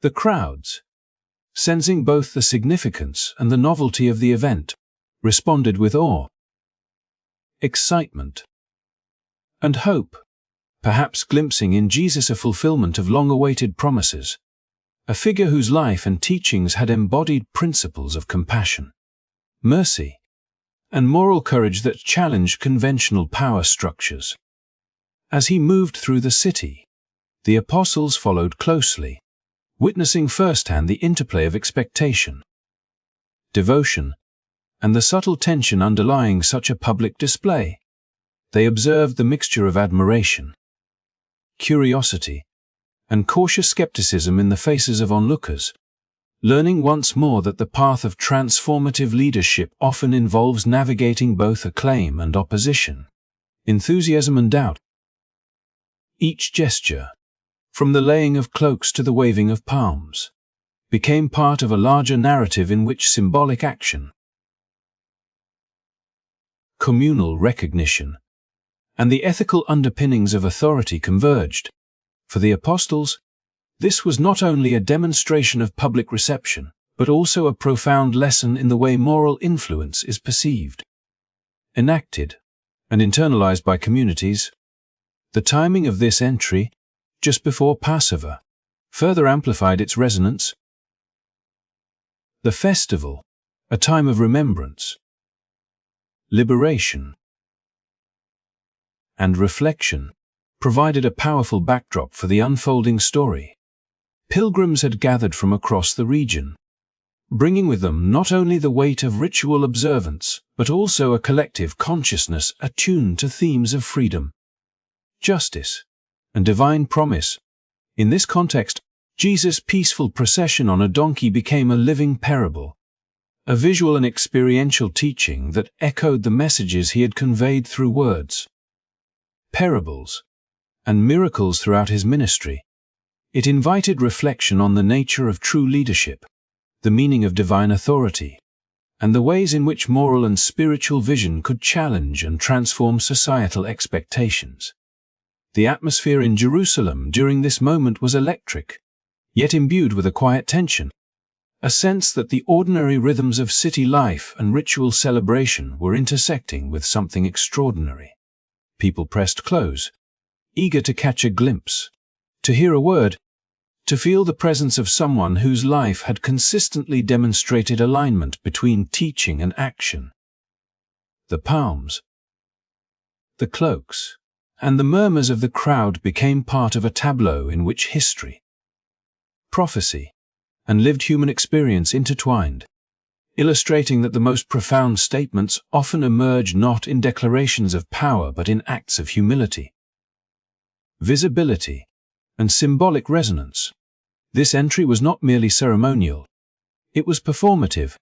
The crowds, sensing both the significance and the novelty of the event, responded with awe, excitement, and hope, perhaps glimpsing in Jesus a fulfillment of long-awaited promises, a figure whose life and teachings had embodied principles of compassion, mercy, and moral courage that challenged conventional power structures. As he moved through the city, the apostles followed closely, witnessing firsthand the interplay of expectation, devotion, and the subtle tension underlying such a public display. They observed the mixture of admiration, curiosity, and cautious skepticism in the faces of onlookers, learning once more that the path of transformative leadership often involves navigating both acclaim and opposition, enthusiasm and doubt. Each gesture, from the laying of cloaks to the waving of palms, became part of a larger narrative in which symbolic action, communal recognition, and the ethical underpinnings of authority converged. For the apostles, this was not only a demonstration of public reception, but also a profound lesson in the way moral influence is perceived, enacted, and internalized by communities. The timing of this entry, just before Passover, further amplified its resonance. The festival, a time of remembrance, liberation, and reflection, provided a powerful backdrop for the unfolding story. Pilgrims had gathered from across the region, bringing with them not only the weight of ritual observance, but also a collective consciousness attuned to themes of freedom, justice, and divine promise. In this context, Jesus' peaceful procession on a donkey became a living parable, a visual and experiential teaching that echoed the messages he had conveyed through words, parables, and miracles throughout his ministry. It invited reflection on the nature of true leadership, the meaning of divine authority, and the ways in which moral and spiritual vision could challenge and transform societal expectations. The atmosphere in Jerusalem during this moment was electric, yet imbued with a quiet tension, a sense that the ordinary rhythms of city life and ritual celebration were intersecting with something extraordinary. People pressed close, eager to catch a glimpse, to hear a word, to feel the presence of someone whose life had consistently demonstrated alignment between teaching and action. The palms, the cloaks, and the murmurs of the crowd became part of a tableau in which history, prophecy, and lived human experience intertwined, illustrating that the most profound statements often emerge not in declarations of power but in acts of humility, visibility, and symbolic resonance. This entry was not merely ceremonial, it was performative,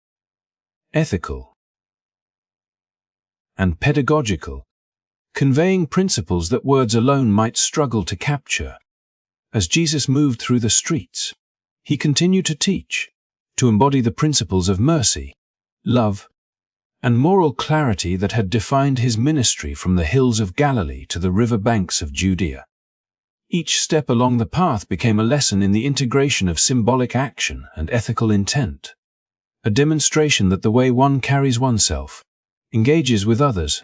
ethical, and pedagogical, conveying principles that words alone might struggle to capture. As Jesus moved through the streets, he continued to teach, to embody the principles of mercy, love, and moral clarity that had defined his ministry from the hills of Galilee to the river banks of Judea. Each step along the path became a lesson in the integration of symbolic action and ethical intent, a demonstration that the way one carries oneself, engages with others,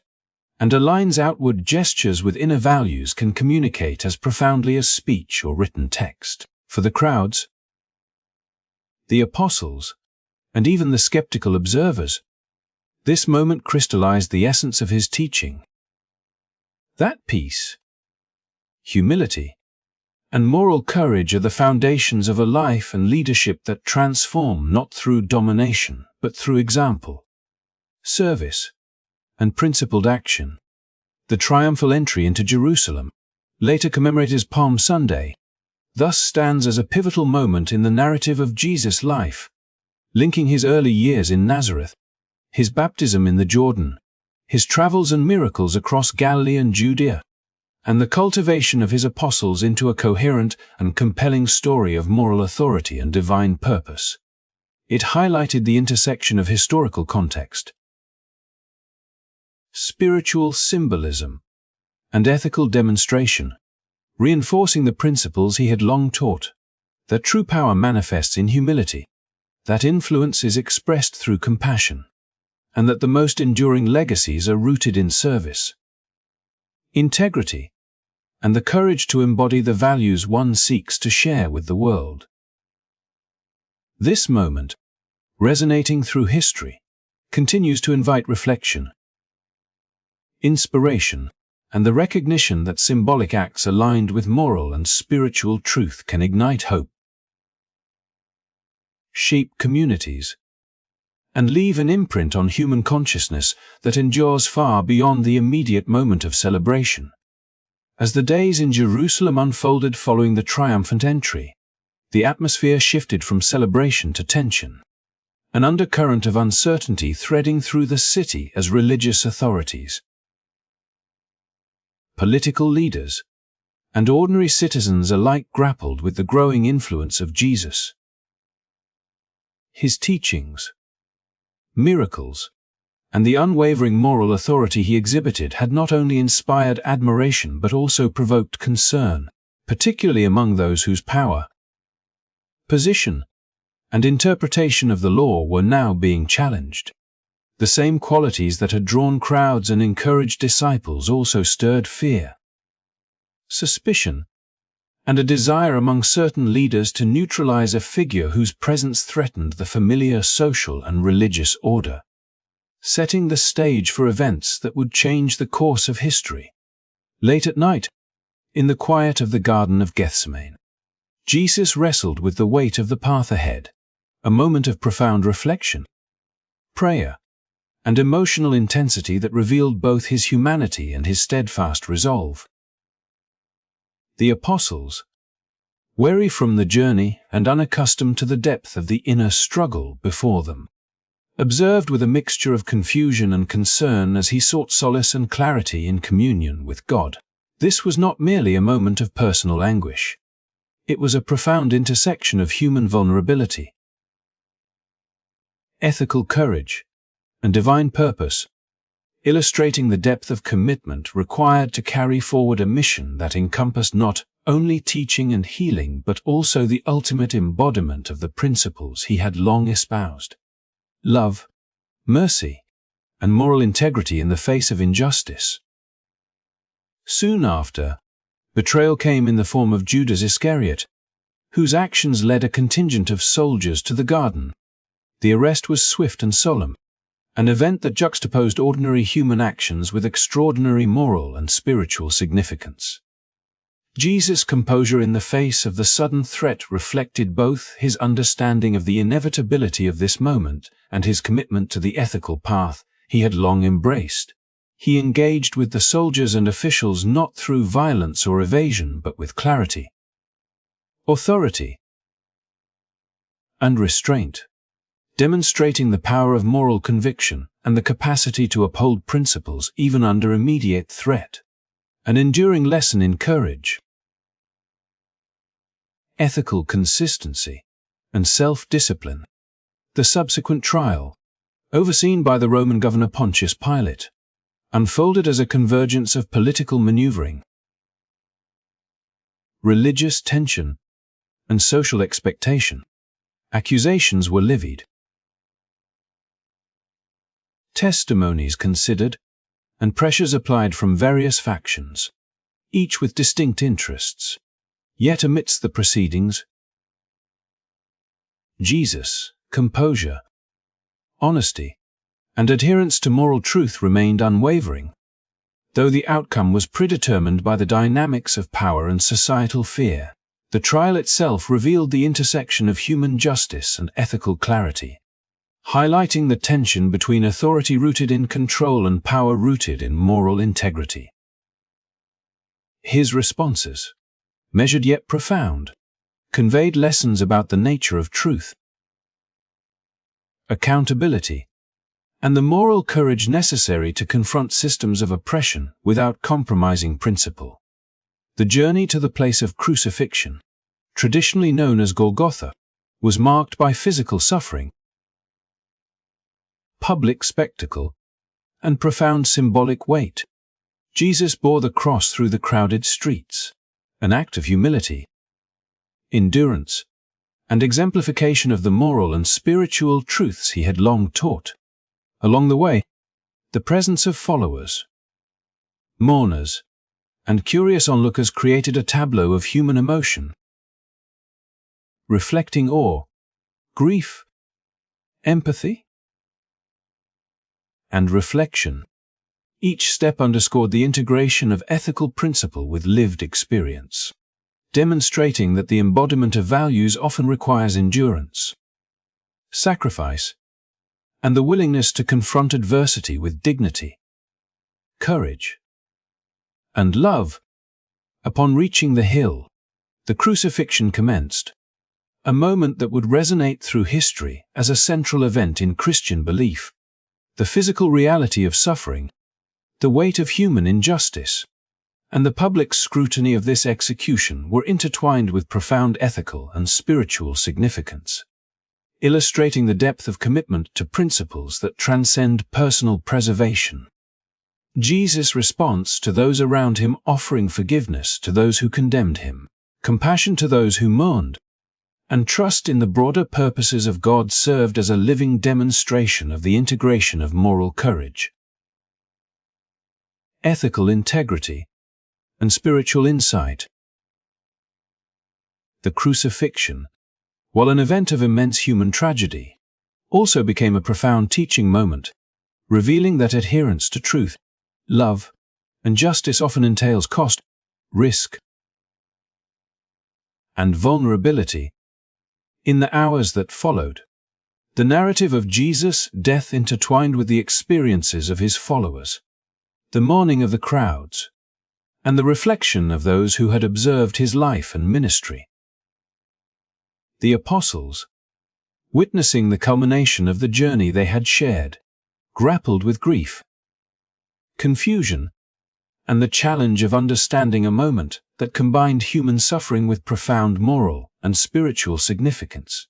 and aligns outward gestures with inner values can communicate as profoundly as speech or written text. For the crowds, the apostles, and even the skeptical observers, this moment crystallized the essence of his teaching. That peace, humility, and moral courage are the foundations of a life and leadership that transform not through domination, but through example, service, and principled action. The triumphal entry into Jerusalem, later commemorated as Palm Sunday, thus stands as a pivotal moment in the narrative of Jesus' life, linking his early years in Nazareth, his baptism in the Jordan, his travels and miracles across Galilee and Judea, and the cultivation of his apostles into a coherent and compelling story of moral authority and divine purpose. It highlighted the intersection of historical context, spiritual symbolism, and ethical demonstration, reinforcing the principles he had long taught, that true power manifests in humility, that influence is expressed through compassion, and that the most enduring legacies are rooted in service, integrity, and the courage to embody the values one seeks to share with the world. This moment, resonating through history, continues to invite reflection, inspiration, and the recognition that symbolic acts aligned with moral and spiritual truth can ignite hope, shape communities, and leave an imprint on human consciousness that endures far beyond the immediate moment of celebration. As the days in Jerusalem unfolded following the triumphant entry, the atmosphere shifted from celebration to tension, an undercurrent of uncertainty threading through the city as religious authorities, political leaders, and ordinary citizens alike grappled with the growing influence of Jesus. His teachings, miracles, and the unwavering moral authority he exhibited had not only inspired admiration but also provoked concern, particularly among those whose power, position, and interpretation of the law were now being challenged. The same qualities that had drawn crowds and encouraged disciples also stirred fear, suspicion, and a desire among certain leaders to neutralize a figure whose presence threatened the familiar social and religious order, setting the stage for events that would change the course of history. Late at night, in the quiet of the Garden of Gethsemane, Jesus wrestled with the weight of the path ahead, a moment of profound reflection, prayer, and emotional intensity that revealed both his humanity and his steadfast resolve. The apostles, weary from the journey and unaccustomed to the depth of the inner struggle before them, observed with a mixture of confusion and concern as he sought solace and clarity in communion with God. This was not merely a moment of personal anguish. It was a profound intersection of human vulnerability, ethical courage, and divine purpose, illustrating the depth of commitment required to carry forward a mission that encompassed not only teaching and healing but also the ultimate embodiment of the principles he had long espoused: love, mercy, and moral integrity in the face of injustice. Soon after, betrayal came in the form of Judas Iscariot, whose actions led a contingent of soldiers to the garden. The arrest was swift and solemn, an event that juxtaposed ordinary human actions with extraordinary moral and spiritual significance. Jesus' composure in the face of the sudden threat reflected both his understanding of the inevitability of this moment and his commitment to the ethical path he had long embraced. He engaged with the soldiers and officials not through violence or evasion but with clarity, authority, and restraint, demonstrating the power of moral conviction and the capacity to uphold principles even under immediate threat. An enduring lesson in courage, ethical consistency, and self-discipline. The subsequent trial, overseen by the Roman governor Pontius Pilate, unfolded as a convergence of political maneuvering, religious tension, and social expectation. Accusations were levied, testimonies considered, and pressures applied from various factions, each with distinct interests. Yet amidst the proceedings, Jesus' composure, honesty, and adherence to moral truth remained unwavering, though the outcome was predetermined by the dynamics of power and societal fear. The trial itself revealed the intersection of human justice and ethical clarity, highlighting the tension between authority rooted in control and power rooted in moral integrity. His responses, measured yet profound, conveyed lessons about the nature of truth, accountability, and the moral courage necessary to confront systems of oppression without compromising principle. The journey to the place of crucifixion, traditionally known as Golgotha, was marked by physical suffering, public spectacle, and profound symbolic weight. Jesus bore the cross through the crowded streets, an act of humility, endurance, and exemplification of the moral and spiritual truths he had long taught. Along the way, the presence of followers, mourners, and curious onlookers created a tableau of human emotion, reflecting awe, grief, empathy, and reflection. Each step underscored the integration of ethical principle with lived experience, demonstrating that the embodiment of values often requires endurance, sacrifice, and the willingness to confront adversity with dignity, courage, and love. Upon reaching the hill, the crucifixion commenced, a moment that would resonate through history as a central event in Christian belief. The physical reality of suffering, the weight of human injustice, and the public scrutiny of this execution were intertwined with profound ethical and spiritual significance, illustrating the depth of commitment to principles that transcend personal preservation. Jesus' response to those around him, offering forgiveness to those who condemned him, compassion to those who mourned, and trust in the broader purposes of God, served as a living demonstration of the integration of moral courage, ethical integrity, and spiritual insight. The crucifixion, while an event of immense human tragedy, also became a profound teaching moment, revealing that adherence to truth, love, and justice often entails cost, risk, and vulnerability. In the hours that followed, the narrative of Jesus' death intertwined with the experiences of his followers, the mourning of the crowds, and the reflection of those who had observed his life and ministry. The apostles, witnessing the culmination of the journey they had shared, grappled with grief, confusion, and the challenge of understanding a moment that combined human suffering with profound moral and spiritual significance.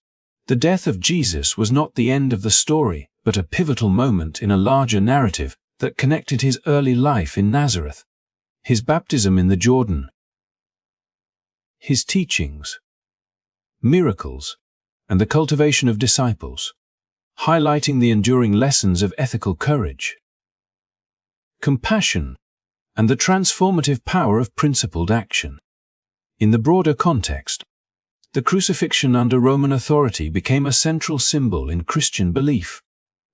The death of Jesus was not the end of the story, but a pivotal moment in a larger narrative that connected his early life in Nazareth, his baptism in the Jordan, his teachings, miracles, and the cultivation of disciples, highlighting the enduring lessons of ethical courage, compassion, and the transformative power of principled action. In the broader context, the crucifixion under Roman authority became a central symbol in Christian belief,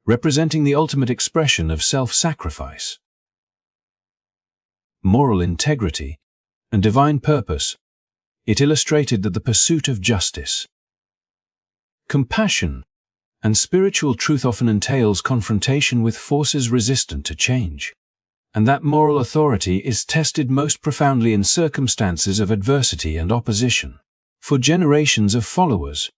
representing the ultimate expression of self-sacrifice, moral integrity, and divine purpose. It illustrated that the pursuit of justice, compassion, and spiritual truth often entails confrontation with forces resistant to change, and that moral authority is tested most profoundly in circumstances of adversity and opposition. For generations of followers,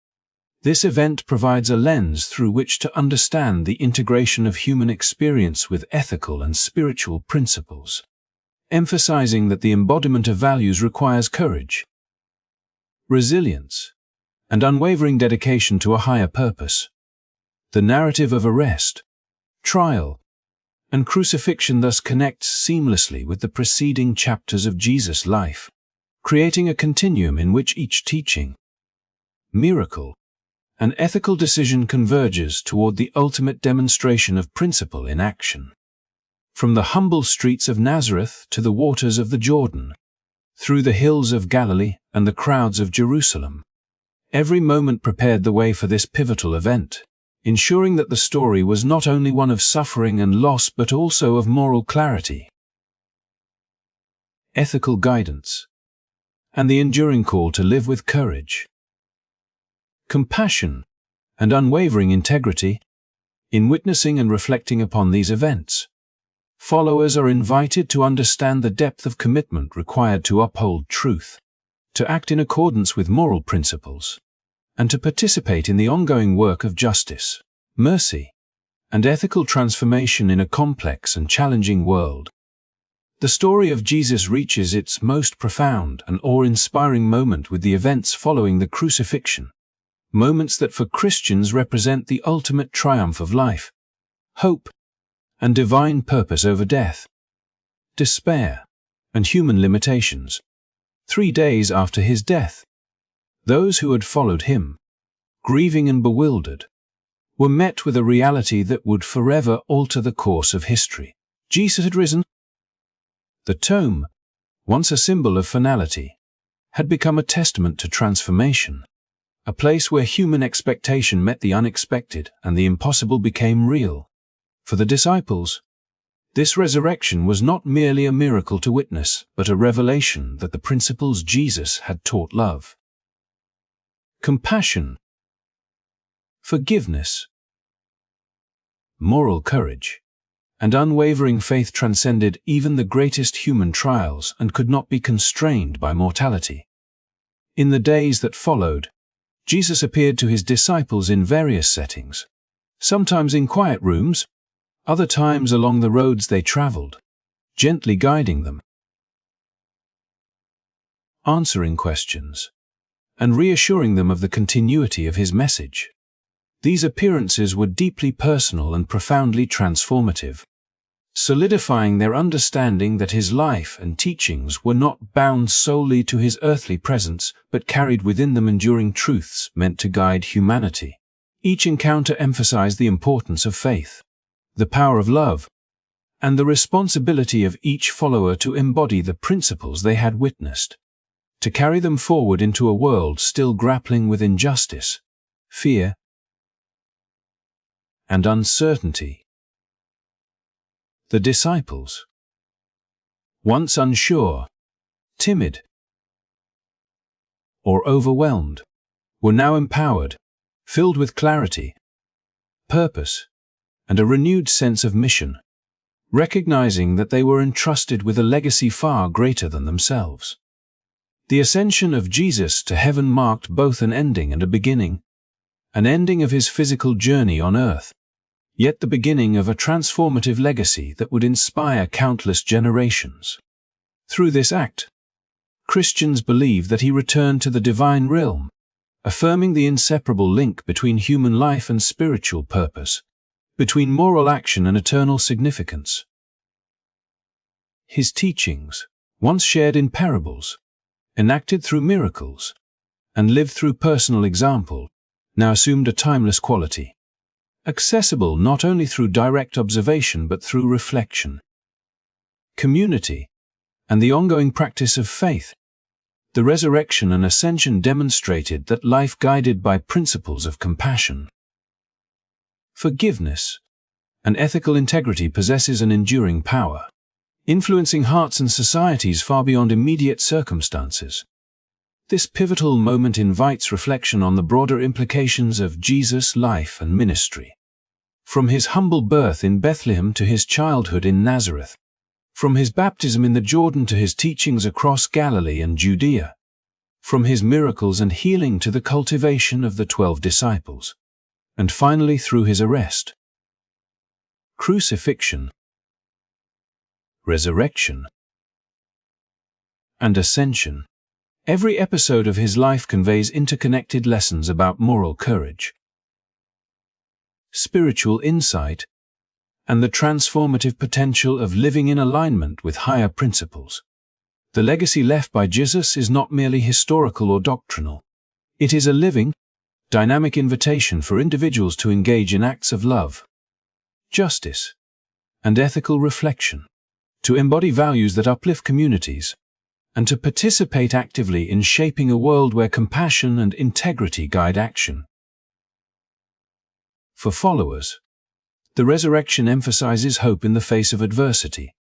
this event provides a lens through which to understand the integration of human experience with ethical and spiritual principles, emphasizing that the embodiment of values requires courage, resilience, and unwavering dedication to a higher purpose. The narrative of arrest, trial, and crucifixion thus connects seamlessly with the preceding chapters of Jesus' life, creating a continuum in which each teaching, miracle, and ethical decision converges toward the ultimate demonstration of principle in action. From the humble streets of Nazareth to the waters of the Jordan, through the hills of Galilee and the crowds of Jerusalem, every moment prepared the way for this pivotal event, ensuring that the story was not only one of suffering and loss but also of moral clarity, ethical guidance, and the enduring call to live with courage, compassion, and unwavering integrity. In witnessing and reflecting upon these events, followers are invited to understand the depth of commitment required to uphold truth, to act in accordance with moral principles, and to participate in the ongoing work of justice, mercy, and ethical transformation in a complex and challenging world. The story of Jesus reaches its most profound and awe-inspiring moment with the events following the crucifixion, moments that for Christians represent the ultimate triumph of life, hope, and divine purpose over death, despair, and human limitations. 3 days after his death, those who had followed him, grieving and bewildered, were met with a reality that would forever alter the course of history. Jesus had risen. The tomb, once a symbol of finality, had become a testament to transformation, a place where human expectation met the unexpected and the impossible became real. For the disciples, this resurrection was not merely a miracle to witness, but a revelation that the principles Jesus had taught, love, compassion, forgiveness, moral courage, and unwavering faith transcended even the greatest human trials and could not be constrained by mortality. In the days that followed, Jesus appeared to his disciples in various settings, sometimes in quiet rooms, other times along the roads they traveled, gently guiding them, answering questions, and reassuring them of the continuity of his message. These appearances were deeply personal and profoundly transformative, solidifying their understanding that his life and teachings were not bound solely to his earthly presence, but carried within them enduring truths meant to guide humanity. Each encounter emphasized the importance of faith, the power of love, and the responsibility of each follower to embody the principles they had witnessed, to carry them forward into a world still grappling with injustice, fear, and uncertainty. The disciples, once unsure, timid, or overwhelmed, were now empowered, filled with clarity, purpose, and a renewed sense of mission, recognizing that they were entrusted with a legacy far greater than themselves. The ascension of Jesus to heaven marked both an ending and a beginning, an ending of his physical journey on earth, yet the beginning of a transformative legacy that would inspire countless generations. Through this act, Christians believe that he returned to the divine realm, affirming the inseparable link between human life and spiritual purpose, between moral action and eternal significance. His teachings, once shared in parables, enacted through miracles, and lived through personal example, now assumed a timeless quality, accessible not only through direct observation but through reflection, community, and the ongoing practice of faith. The resurrection and ascension demonstrated that life guided by principles of compassion, forgiveness, and ethical integrity possesses an enduring power, influencing hearts and societies far beyond immediate circumstances. This pivotal moment invites reflection on the broader implications of Jesus' life and ministry. From his humble birth in Bethlehem to his childhood in Nazareth, from his baptism in the Jordan to his teachings across Galilee and Judea, from his miracles and healing to the cultivation of the 12 disciples, and finally through his arrest, crucifixion, resurrection, and ascension. Every episode of his life conveys interconnected lessons about moral courage, spiritual insight, and the transformative potential of living in alignment with higher principles. The legacy left by Jesus is not merely historical or doctrinal. It is a living, dynamic invitation for individuals to engage in acts of love, justice, and ethical reflection, to embody values that uplift communities, and to participate actively in shaping a world where compassion and integrity guide action. For followers, the resurrection emphasizes hope in the face of adversity,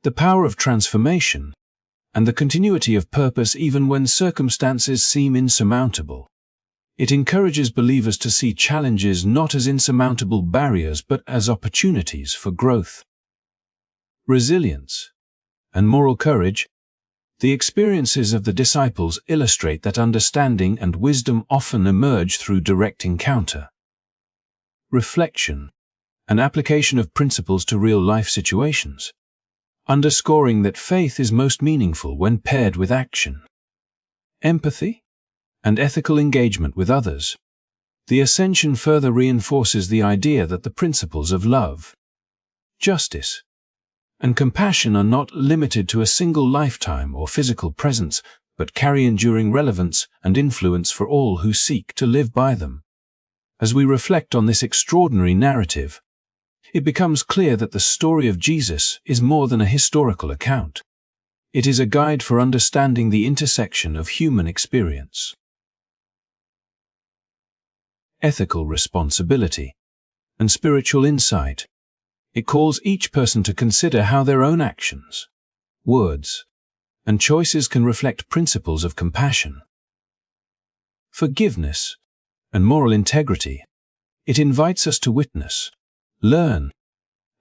the power of transformation, and the continuity of purpose even when circumstances seem insurmountable. It encourages believers to see challenges not as insurmountable barriers but as opportunities for growth, resilience, and moral courage. The experiences of the disciples illustrate that understanding and wisdom often emerge through direct encounter, reflection, and application of principles to real-life situations, underscoring that faith is most meaningful when paired with action, empathy, and ethical engagement with others. The ascension further reinforces the idea that the principles of love, justice, and compassion are not limited to a single lifetime or physical presence, but carry enduring relevance and influence for all who seek to live by them. As we reflect on this extraordinary narrative, it becomes clear that the story of Jesus is more than a historical account. It is a guide for understanding the intersection of human experience, ethical responsibility, and spiritual insight. It calls each person to consider how their own actions, words, and choices can reflect principles of compassion, forgiveness, and moral integrity. It invites us to witness, learn,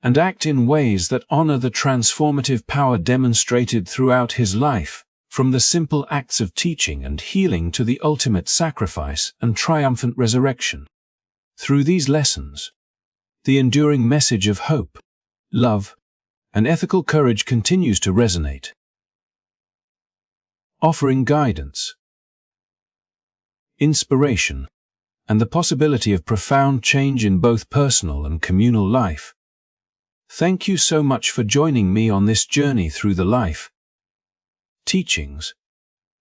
and act in ways that honor the transformative power demonstrated throughout his life, from the simple acts of teaching and healing to the ultimate sacrifice and triumphant resurrection. Through these lessons, the enduring message of hope, love, and ethical courage continues to resonate, offering guidance, inspiration, and the possibility of profound change in both personal and communal life. Thank you so much for joining me on this journey through the life, teachings,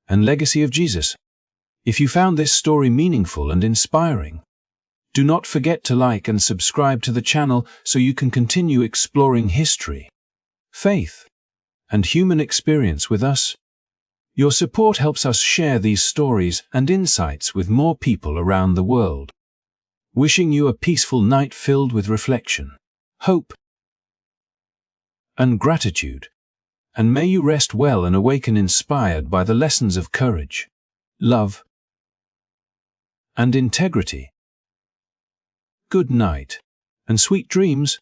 and legacy of Jesus. If you found this story meaningful and inspiring, do not forget to like and subscribe to the channel so you can continue exploring history, faith, and human experience with us. Your support helps us share these stories and insights with more people around the world. Wishing you a peaceful night filled with reflection, hope, and gratitude. And may you rest well and awaken inspired by the lessons of courage, love, and integrity. Good night, and sweet dreams.